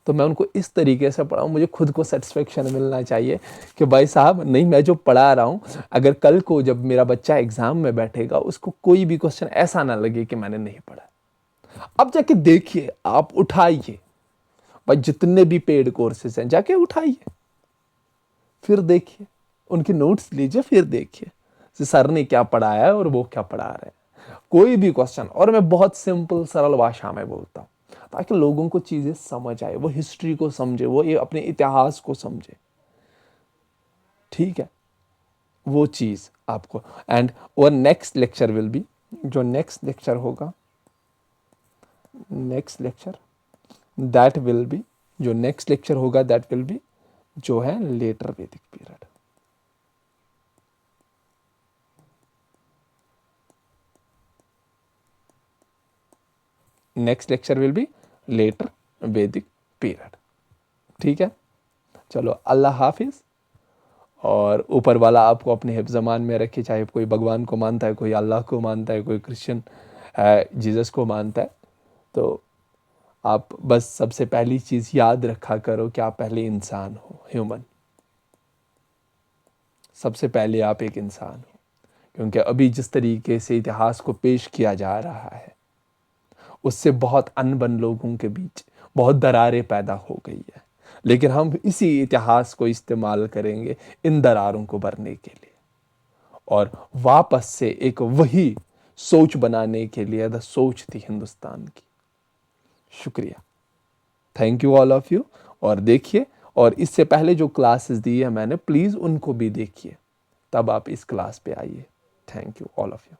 तो मैं उनको इस तरीके से पढ़ाऊँ, मुझे खुद को सेटिस्फेक्शन मिलना चाहिए कि भाई साहब नहीं, मैं जो पढ़ा रहा हूँ अगर कल को जब मेरा बच्चा एग्जाम में बैठेगा उसको कोई भी क्वेश्चन ऐसा ना लगे कि मैंने नहीं पढ़ा। अब जाके देखिए, आप उठाइए भाई, जितने भी पेड कोर्सेज हैं जाके उठाइए, फिर देखिए उनके नोट्स लीजिए, फिर देखिए सर ने क्या पढ़ाया है और वो क्या पढ़ा रहे हैं। कोई भी क्वेश्चन, और मैं बहुत सिंपल सरल भाषा में बोलता हूँ ताकि लोगों को चीजें समझ आए, वो हिस्ट्री को समझे, वो ये अपने इतिहास को समझे। ठीक है, वो चीज आपको एंड और नेक्स्ट लेक्चर विल बी, जो नेक्स्ट लेक्चर होगा, next lecture that will be, जो नेक्स्ट लेक्चर होगा दैट विल बी जो है लेटर वैदिक period. Next lecture will be later वैदिक पीरियड। ठीक है, चलो अल्लाह हाफिज। और ऊपर वाला आपको अपने हिफ्ज़ ज़मान में रखे, चाहे कोई भगवान को मानता है, कोई अल्लाह को मानता है, कोई क्रिश्चियन जीसस को मानता है, तो आप बस सबसे पहली चीज़ याद रखा करो कि आप पहले इंसान हो, ह्यूमन। सबसे पहले आप एक इंसान हो, क्योंकि अभी जिस तरीके से इतिहास को पेश किया जा रहा है उससे बहुत अनबन लोगों के बीच बहुत दरारें पैदा हो गई है, लेकिन हम इसी इतिहास को इस्तेमाल करेंगे इन दरारों को भरने के लिए और वापस से एक वही सोच बनाने के लिए, द सोच थी हिंदुस्तान की। शुक्रिया, thank you all of you. और देखिए, और इससे पहले जो क्लासेस दी है मैंने, प्लीज़ उनको भी देखिए, तब आप इस क्लास पे आइए। Thank you all of you.